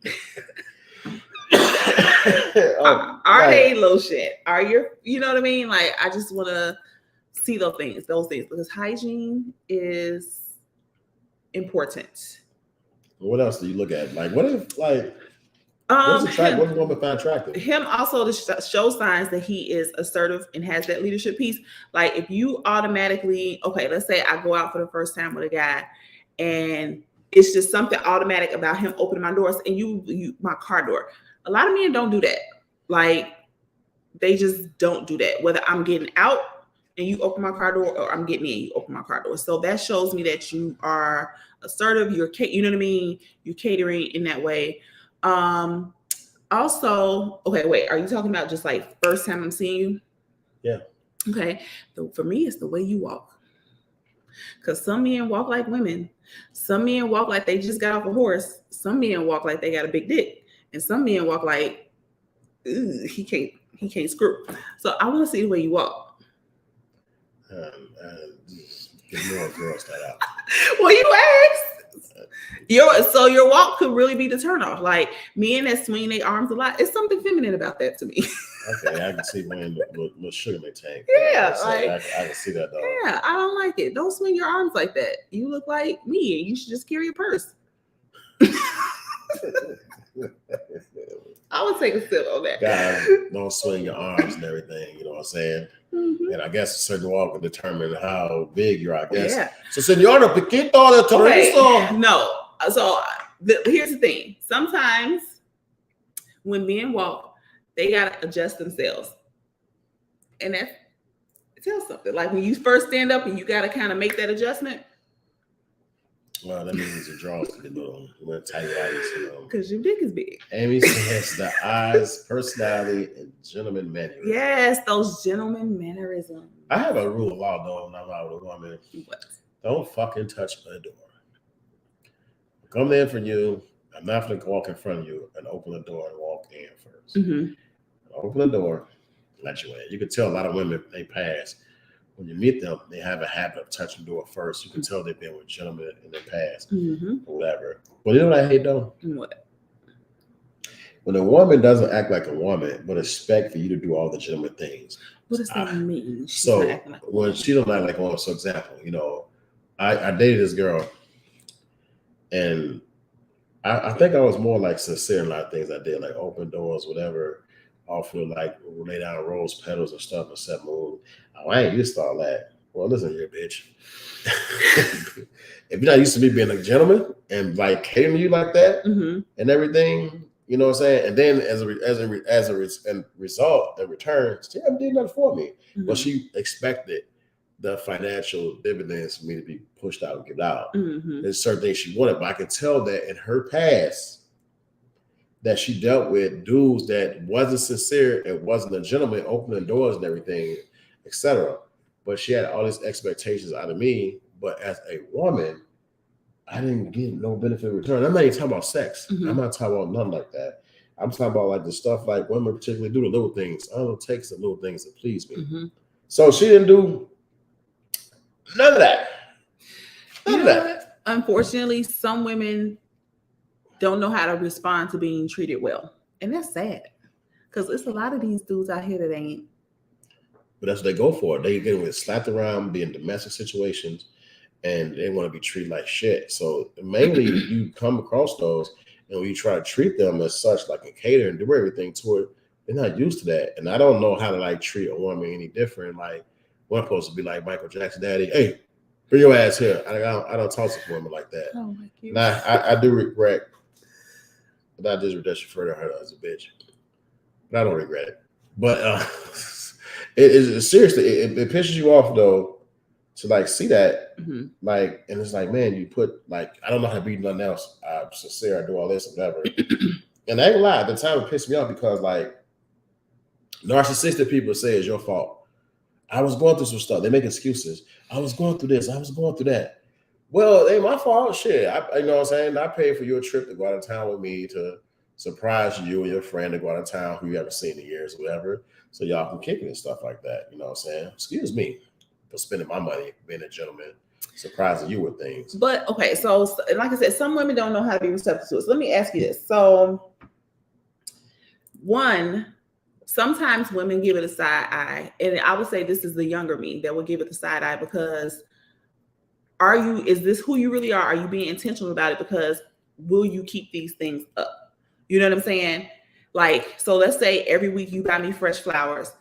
Are they lotion? Are you know what I mean? Like, I just want to see those things, because hygiene is important. What else do you look at? Like, what if, like, What's attractive? What's a woman find attractive? Him also to show signs that he is assertive and has that leadership piece. Like if you automatically, okay, let's say I go out for the first time with a guy, and it's just something automatic about him opening my doors and you my car door. A lot of men don't do that. Like they just don't do that. Whether I'm getting out and you open my car door, or I'm getting in, you open my car door. So that shows me that you are assertive. You know what I mean? You're catering in that way. Also, okay, wait, are you talking about just like first time I'm seeing you? Yeah. Okay. So for me, it's the way you walk. Because some men walk like women. Some men walk like they just got off a horse. Some men walk like they got a big dick. And some men walk like he can't screw. So I want to see the way you walk. Get more girls that out. Well, you asked. Your walk could really be the turnoff. Like men that swing their arms a lot, it's something feminine about that to me. Okay, I can see women with sugar in their tank. Yeah, so like, I can see that though. Yeah, I don't like it. Don't swing your arms like that. You look like me, and you should just carry a purse. I would take a sip on that. Guys, don't swing your arms and everything. You know what I'm saying? Mm-hmm. And I guess a certain walk will determine how big you are. I guess. Yeah. So, Senora, Piquito de Teresa. No. So here's the thing. Sometimes when men walk, they gotta adjust themselves, and that tells something. Like when you first stand up and you gotta kind of make that adjustment. Well, that means your drawers to get little tight eyes, you know. Because your dick is big. Amy says the eyes, personality, and gentleman mannerisms. Yes, those gentleman mannerisms. I have a rule of law though when I'm out with a woman. What? Don't fucking touch my door. Come there for you. I'm not going to walk in front of you and open the door and walk in first. Mm-hmm. Open the door, let you in. You can tell a lot of women, they pass. When you meet them, they have a habit of touching the door first. You can tell they've been with gentlemen in their past, or whatever. But you know what I hate though? What? When a woman doesn't act like a woman, but expect for you to do all the gentleman things. What does that mean? She's So like when she don't act like a woman, so example, you know, I dated this girl, and I think I was more like sincere in a lot of things I did, like open doors, whatever. Offer like lay down rose petals and stuff and set mood. Oh, I ain't used to all that. Well, listen here, bitch. If you're not used to me being a gentleman and like catering to you like that and everything, you know what I'm saying? And then as a result, in return, she haven't did nothing for me. But she expected the financial dividends for me to be pushed out and given out. There's certain things she wanted, but I could tell that in her past that she dealt with dudes that wasn't sincere and wasn't a gentleman, opening doors and everything, etc. But she had all these expectations out of me. But as a woman, I didn't get no benefit in return. I'm not even talking about sex. I'm not talking about nothing like that. I'm talking about like the stuff like women particularly do the little things. I don't take the little things that please me. So she didn't do none of that. None of that. Unfortunately, some women don't know how to respond to being treated well. And that's sad. Because it's a lot of these dudes out here that ain't. But that's what they go for. They get slapped around, be in domestic situations, and they want to be treated like shit. So mainly you come across those, and when you try to treat them as such, like a cater and do everything to it, they're not used to that. And I don't know how to like treat a woman any different. Like one supposed to be like Michael Jackson, daddy, hey, bring your ass here. I don't talk to women like that. Oh my God. Now I do regret. But I just refer to her as a bitch. But I don't regret it. But it seriously, it pisses you off though to like see that, like, and it's like, man, you put like, I don't know how to be nothing else. I'm sincere, I do all this and whatever. And I ain't gonna lie, at the time it pissed me off because like narcissistic people say it's your fault. I was going through some stuff. They make excuses. I was going through this. I was going through that. Well, it ain't my fault. Shit. You know what I'm saying? I paid for your trip to go out of town with me to surprise you and your friend to go out of town who you haven't seen in years or whatever. So y'all can kick it and stuff like that. You know what I'm saying? Excuse me for spending my money, being a gentleman, surprising you with things. But okay, so like I said, some women don't know how to be receptive to it. So let me ask you this. So one, sometimes women give it a side eye. And I would say this is the younger me that would give it the side eye because is this who you really are? Are you being intentional about it? Because will you keep these things up? You know what I'm saying? Like, so let's say every week you buy me fresh flowers.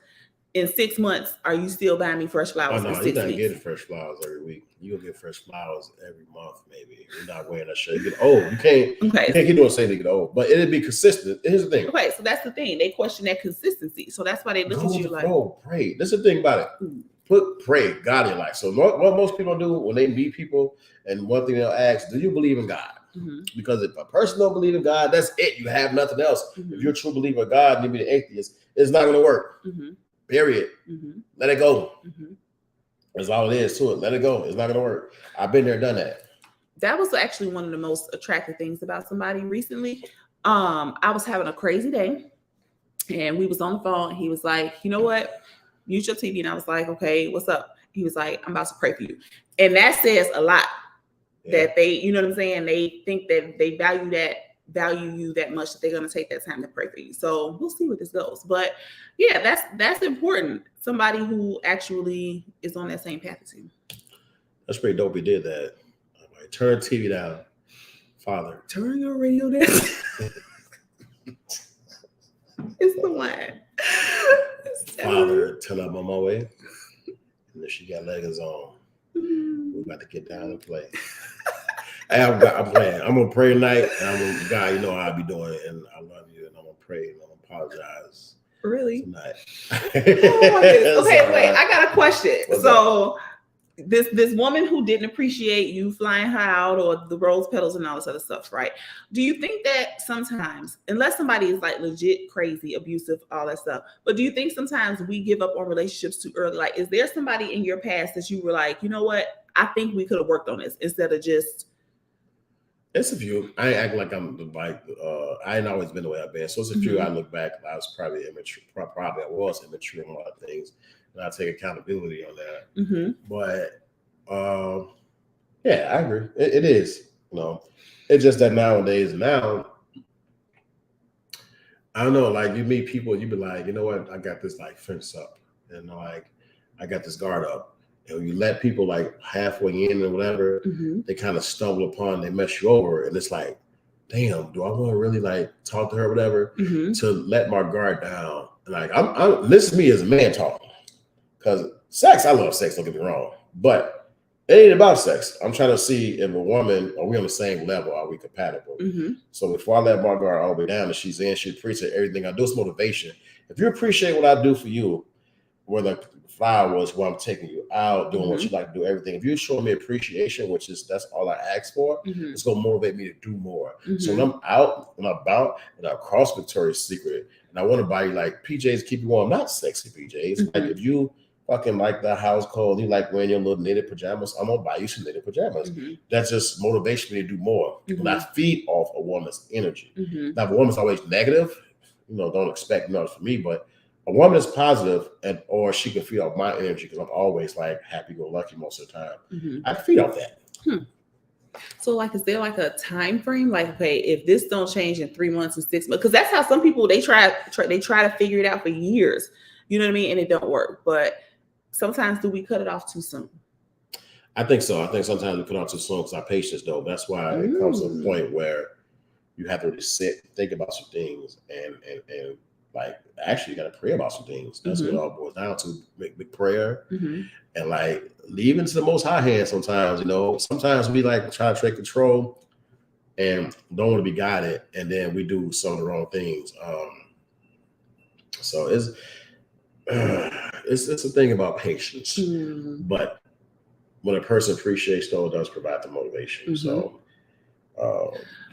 In 6 months, are you still buying me fresh Oh flowers no, for you're 6 not weeks? getting fresh flowers every week. You'll get fresh flowers every month, maybe. You're not wearing that shit. You get old. You can't Okay. keep doing saying to get old. But it'll be consistent. Here's the thing. Okay, so that's the thing. They question that consistency. So that's why they look at you like, pray. That's the thing about it. Pray God in your life. So what most people do when they meet people, and one thing they'll ask, do you believe in God? mm-hmm. Because if a person don't believe in God, that's it. You have nothing else. Mm-hmm. If you're a true believer of God and you be an atheist, it's not going to work. Mm-hmm. Period. Mm-hmm. Let it go. Mm-hmm. That's all it is to it. Let it go. It's not going to work. I've been there, done that. That was actually one of the most attractive things about somebody recently. I was having a crazy day, and we was on the phone. And he was like, "You know what? Mute your TV." And I was like, "Okay, what's up?" He was like, "I'm about to pray for you," and that says a lot. Yeah. That they, you know what I'm saying? They think that they value you that much that they're going to take that time to pray for you. So we'll see where this goes. But yeah, that's important. Somebody who actually is on that same path as you. That's pretty dope. He did that. Like, turn TV down, Father. Turn your radio down. It's the one. Father, turn up on my way. And then she got leggings on. We're about to get down and play. Hey, I'm playing. I'm gonna pray tonight, and God, you know how I be doing, and I love you, and I'm gonna pray, and I'm gonna apologize. Really? Tonight. Oh my goodness. Okay, wait. I got a question. So this woman who didn't appreciate you flying her out or the rose petals and all this other stuff, right? Do you think that sometimes, unless somebody is like legit crazy, abusive, all that stuff, but do you think sometimes we give up on relationships too early? Like, is there somebody in your past that you were like, you know what? I think we could have worked on this instead of just. It's a few. I ain't acting like I'm like I ain't always been the way I've been. So it's a few. I look back, I was probably immature. Probably I was immature on a lot of things, and I take accountability on that. Mm-hmm. But yeah, I agree. It is. You know, it's just that nowadays. Now, I don't know. Like you meet people, you be like, you know what? I got this like fence up, and like I got this guard up. And when you let people like halfway in or whatever, they kind of stumble upon, they mess you over. And it's like, damn, do I want to really like talk to her or whatever to let my guard down? And like, this is me as a man talking. Because sex, I love sex, don't get me wrong. But it ain't about sex. I'm trying to see if a woman, are we on the same level? Are we compatible? So before I let my guard all the way down and she's in, she appreciates everything I do. It's motivation. If you appreciate what I do for you, whether flowers, where I'm taking you out, doing what you like to do, everything. If you're showing me appreciation, that's all I ask for, it's gonna motivate me to do more. So when I'm out and about and I cross Victoria's Secret and I want to buy you like PJs to keep you warm, not sexy PJs. Like if you fucking like the house cold, you like wearing your little knitted pajamas, I'm gonna buy you some knitted pajamas. That's just motivation me to do more. When I feed off a woman's energy. Now if a woman's always negative, don't expect nothing from me, but a woman is positive, or she can feed off my energy because I'm always like happy-go-lucky most of the time. I feed off that. So, like, is there like a time frame? Like, okay, if this don't change in 3 months and 6 months, because that's how some people they try to figure it out for years. You know what I mean? And it don't work. But sometimes, do we cut it off too soon? I think so. I think sometimes we cut it off too soon because our patience, though. That's why it comes to a point where you have to really sit, think about some things, and like, actually, you got to pray about some things. That's what it all boils down to. Make big prayer and like leave into the Most High hand sometimes. Sometimes we like try to take control and don't want to be guided, and then we do some of the wrong things. So it's a thing about patience. But when a person appreciates, though, it does provide the motivation. So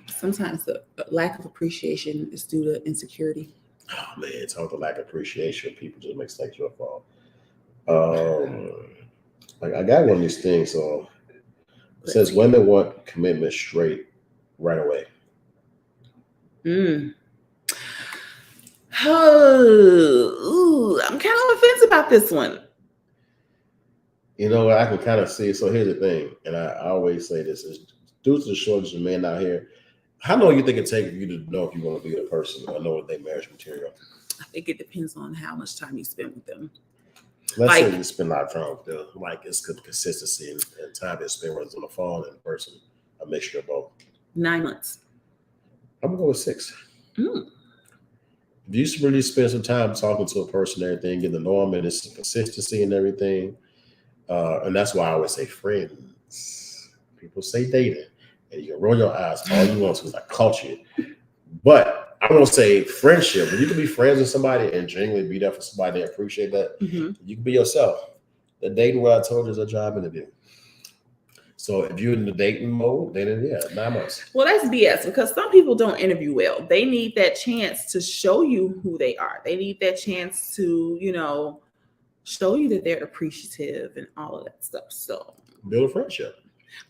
sometimes the lack of appreciation is due to insecurity. Oh man, it's all the lack of appreciation. People just make mistakes your fault. Like I got one of these things. So it says women want commitment straight right away. Oh, I'm kind of on the fence about this one. I can kind of see. So here's the thing, and I always say this: is due to the shortage of men out here, how long you think it takes for you to know if you want to be with a person or know if they marriage material? I think it depends on how much time you spend with them. Let's say you spend a lot of time with them. Like it's good consistency and time they spend, whether it's on the phone and in person, a mixture of both. 9 months. I'm gonna go with 6. Mm. If you really spend some time talking to a person and everything, getting to know them, and it's consistency and everything, and that's why I always say friends. People say dating, and you can roll your eyes all you want to because I caught you. But I won't say friendship, but you can be friends with somebody and genuinely be there for somebody and appreciate that. Mm-hmm. You can be yourself. The dating, what I told you, is a job interview. So if you're in the dating mode, then yeah, 9 months. Well, that's BS because some people don't interview well. They need that chance to show you who they are. They need that chance to, show you that they're appreciative and all of that stuff. So Build a friendship.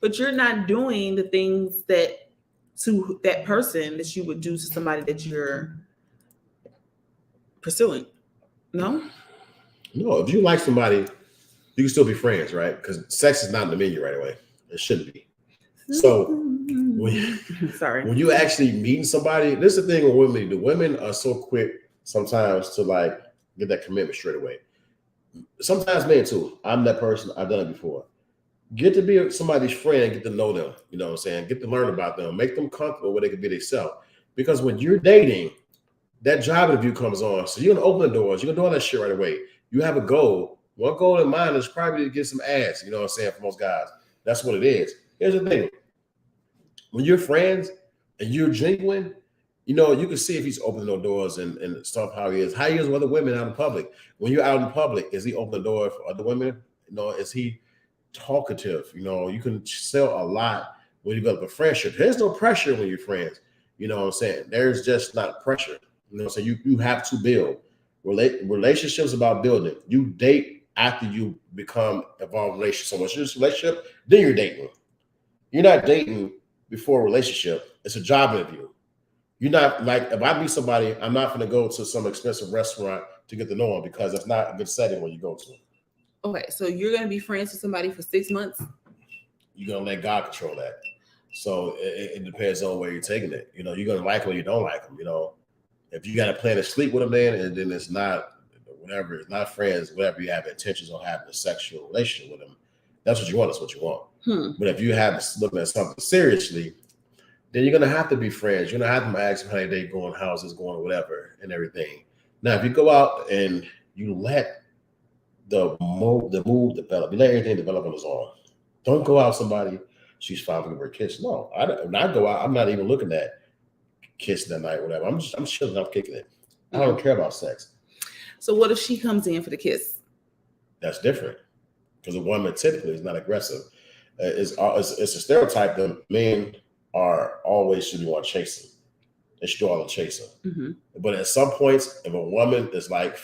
but you're not doing the things that to that person that you would do to somebody that you're pursuing. No? No, if you like somebody, you can still be friends, right? Because sex is not in the menu right away. It shouldn't be. So when you actually meeting somebody, this is the thing with women. The women are so quick sometimes to like get that commitment straight away. Sometimes men too. I'm that person. I've done it before. Get to be somebody's friend and get to know them. You know what I'm saying? Get to learn about them. Make them comfortable where they can be themselves. Because when you're dating, that job interview comes on. So you're gonna open the doors. You're gonna do all that shit right away. You have a goal. One goal in mind is probably to get some ass. You know what I'm saying? For most guys, that's what it is. Here's the thing: when you're friends and you're genuine, you can see if he's opening no doors and stuff. How he is with other women out in public. When you're out in public, is he opening the door for other women? Is he talkative? You can sell a lot when you develop a friendship. There's no pressure when you're friends. You know what I'm saying? There's just not pressure. So you have to build. Relationships about building. You date after you become involved in a relationship. So once you're in a relationship, then you're dating. You're not dating before a relationship. It's a job interview. You're not like, if I meet somebody, I'm not going to go to some expensive restaurant to get to know them because that's not a good setting when you go to. Okay, so you're going to be friends with somebody for 6 months? You're going to let God control that. So it depends on where you're taking it. You're going to like them or you don't like them. If you got a plan to sleep with a man and then it's not whatever, it's not friends, whatever you have intentions on having a sexual relationship with them, that's what you want. That's what you want. But if you have looking at something seriously, then you're gonna have to be friends. You're gonna have to ask them how their day going, how's this going, or whatever, and everything. Now, if you go out and you let the mood develop, you let everything develop on its own. Don't go out somebody, she's fine with her kiss. No, when I go out, I'm not even looking at kissing that night, whatever. I'm chilling, I'm kicking it. I don't care about sex. So what if she comes in for the kiss? That's different because a woman typically is not aggressive. It's a stereotype that men are always should be one chasing. They should do all the chasing. Mm-hmm. But at some points, if a woman is like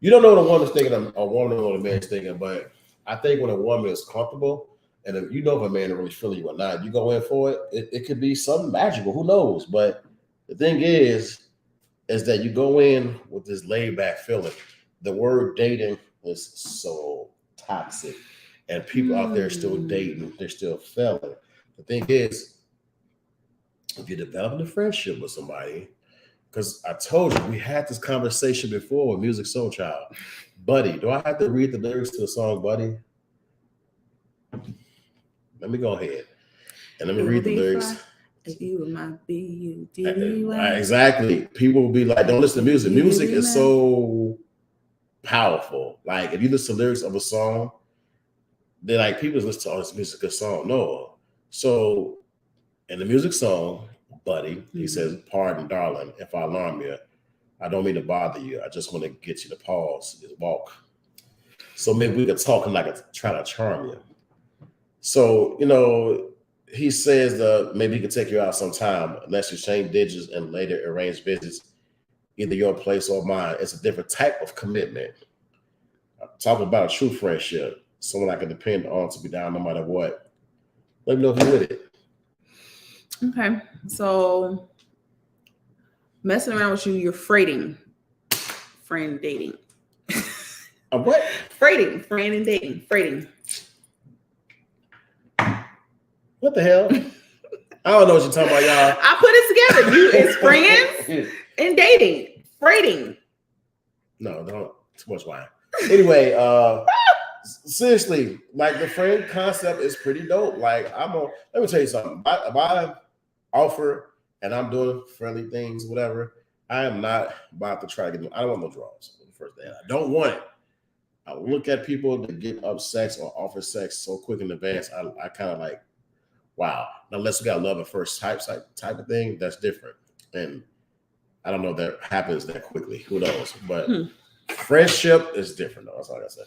you don't know what a woman's thinking, a woman or a man's thinking, but I think when a woman is comfortable and if you know if a man is really feeling you or not, you go in for it, it could be something magical. Who knows? But the thing is that you go in with this laid back feeling. The word dating is so toxic, and people out there still dating, they're still failing. The thing is, if you're developing a friendship with somebody, because I told you, we had this conversation before with Music Soul Child. Buddy, do I have to read the lyrics to the song Buddy? Let me go ahead and let me read the lyrics. You might be exactly. People will be like, don't listen to music. Music is so powerful. Like, if you listen to lyrics of a song, they're like, people listen to all this music, a song. No. So in the music song, Buddy, he says, pardon, darling, if I alarm you. I don't mean to bother you. I just want to get you to pause his walk. So maybe we could talk and like try to charm you. So, he says maybe he could take you out sometime unless you change digits and later arrange visits, either your place or mine. It's a different type of commitment. I'm talking about a true friendship, someone I can depend on to be down no matter what. Let me know if you're with it. Okay, so messing around with you, you're freighting, friend dating. A what? Freighting, friend and dating, freighting. What the hell? I don't know what you're talking about, y'all. I put it together. You is friends and dating, freighting. No, don't. Too much wine. Anyway, seriously, like the friend concept is pretty dope. Like let me tell you something. If I offer and I'm doing friendly things, whatever, I am not about to try to get. I don't want no draws. First thing, I don't want it. I look at people that get up sex or offer sex so quick in advance. I kind of like, wow. Now, unless we got love at first type of thing, that's different. And I don't know if that happens that quickly. Who knows? But friendship is different, though. That's all I gotta say.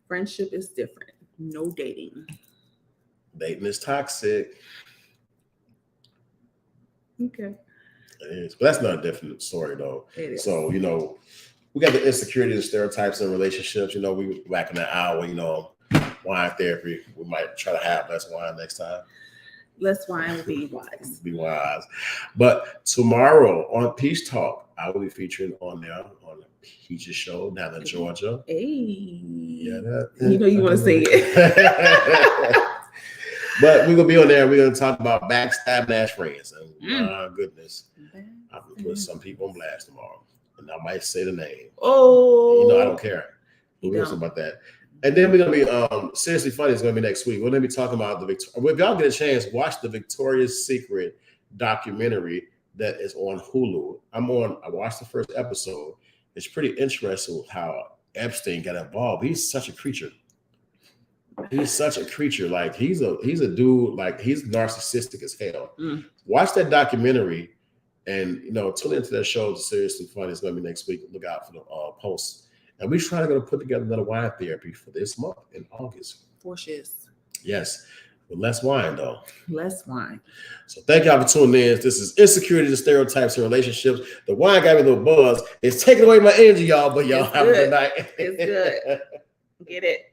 Friendship is different. No dating. Dating is toxic. Okay. It is. But that's not a different story, though. It is. So, we got the insecurities and stereotypes in relationships. We were back in that hour, wine therapy. We might try to have less wine next time. Less wine will be wise. Be wise. But tomorrow on Peach Talk, I will be featuring on there on the Peaches Show down in Georgia. Hey. Yeah, you want to sing it. But we're going to be on there. We're going to talk about backstabbing ass friends. And my goodness, I'm going to put some people on blast tomorrow. And I might say the name. Oh. I don't care. Who knows about that? And then we're going to be, Seriously Funny is going to be next week. We're going to be talking about if y'all get a chance, watch the Victoria's Secret documentary that is on Hulu. I watched the first episode. It's pretty interesting how Epstein got involved. He's such a creature. Like he's a dude, like he's narcissistic as hell. Watch that documentary and tune into that show. Seriously Funny. It's going to be next week. Look out for the posts. And we're trying to put together another wine therapy for this month in August. For shiz. Yes. With less wine, though. Less wine. So thank y'all for tuning in. This is Insecurities and Stereotypes in Relationships. The wine got me a little buzz. It's taking away my energy, y'all, but y'all have a good night. It's good. Get it.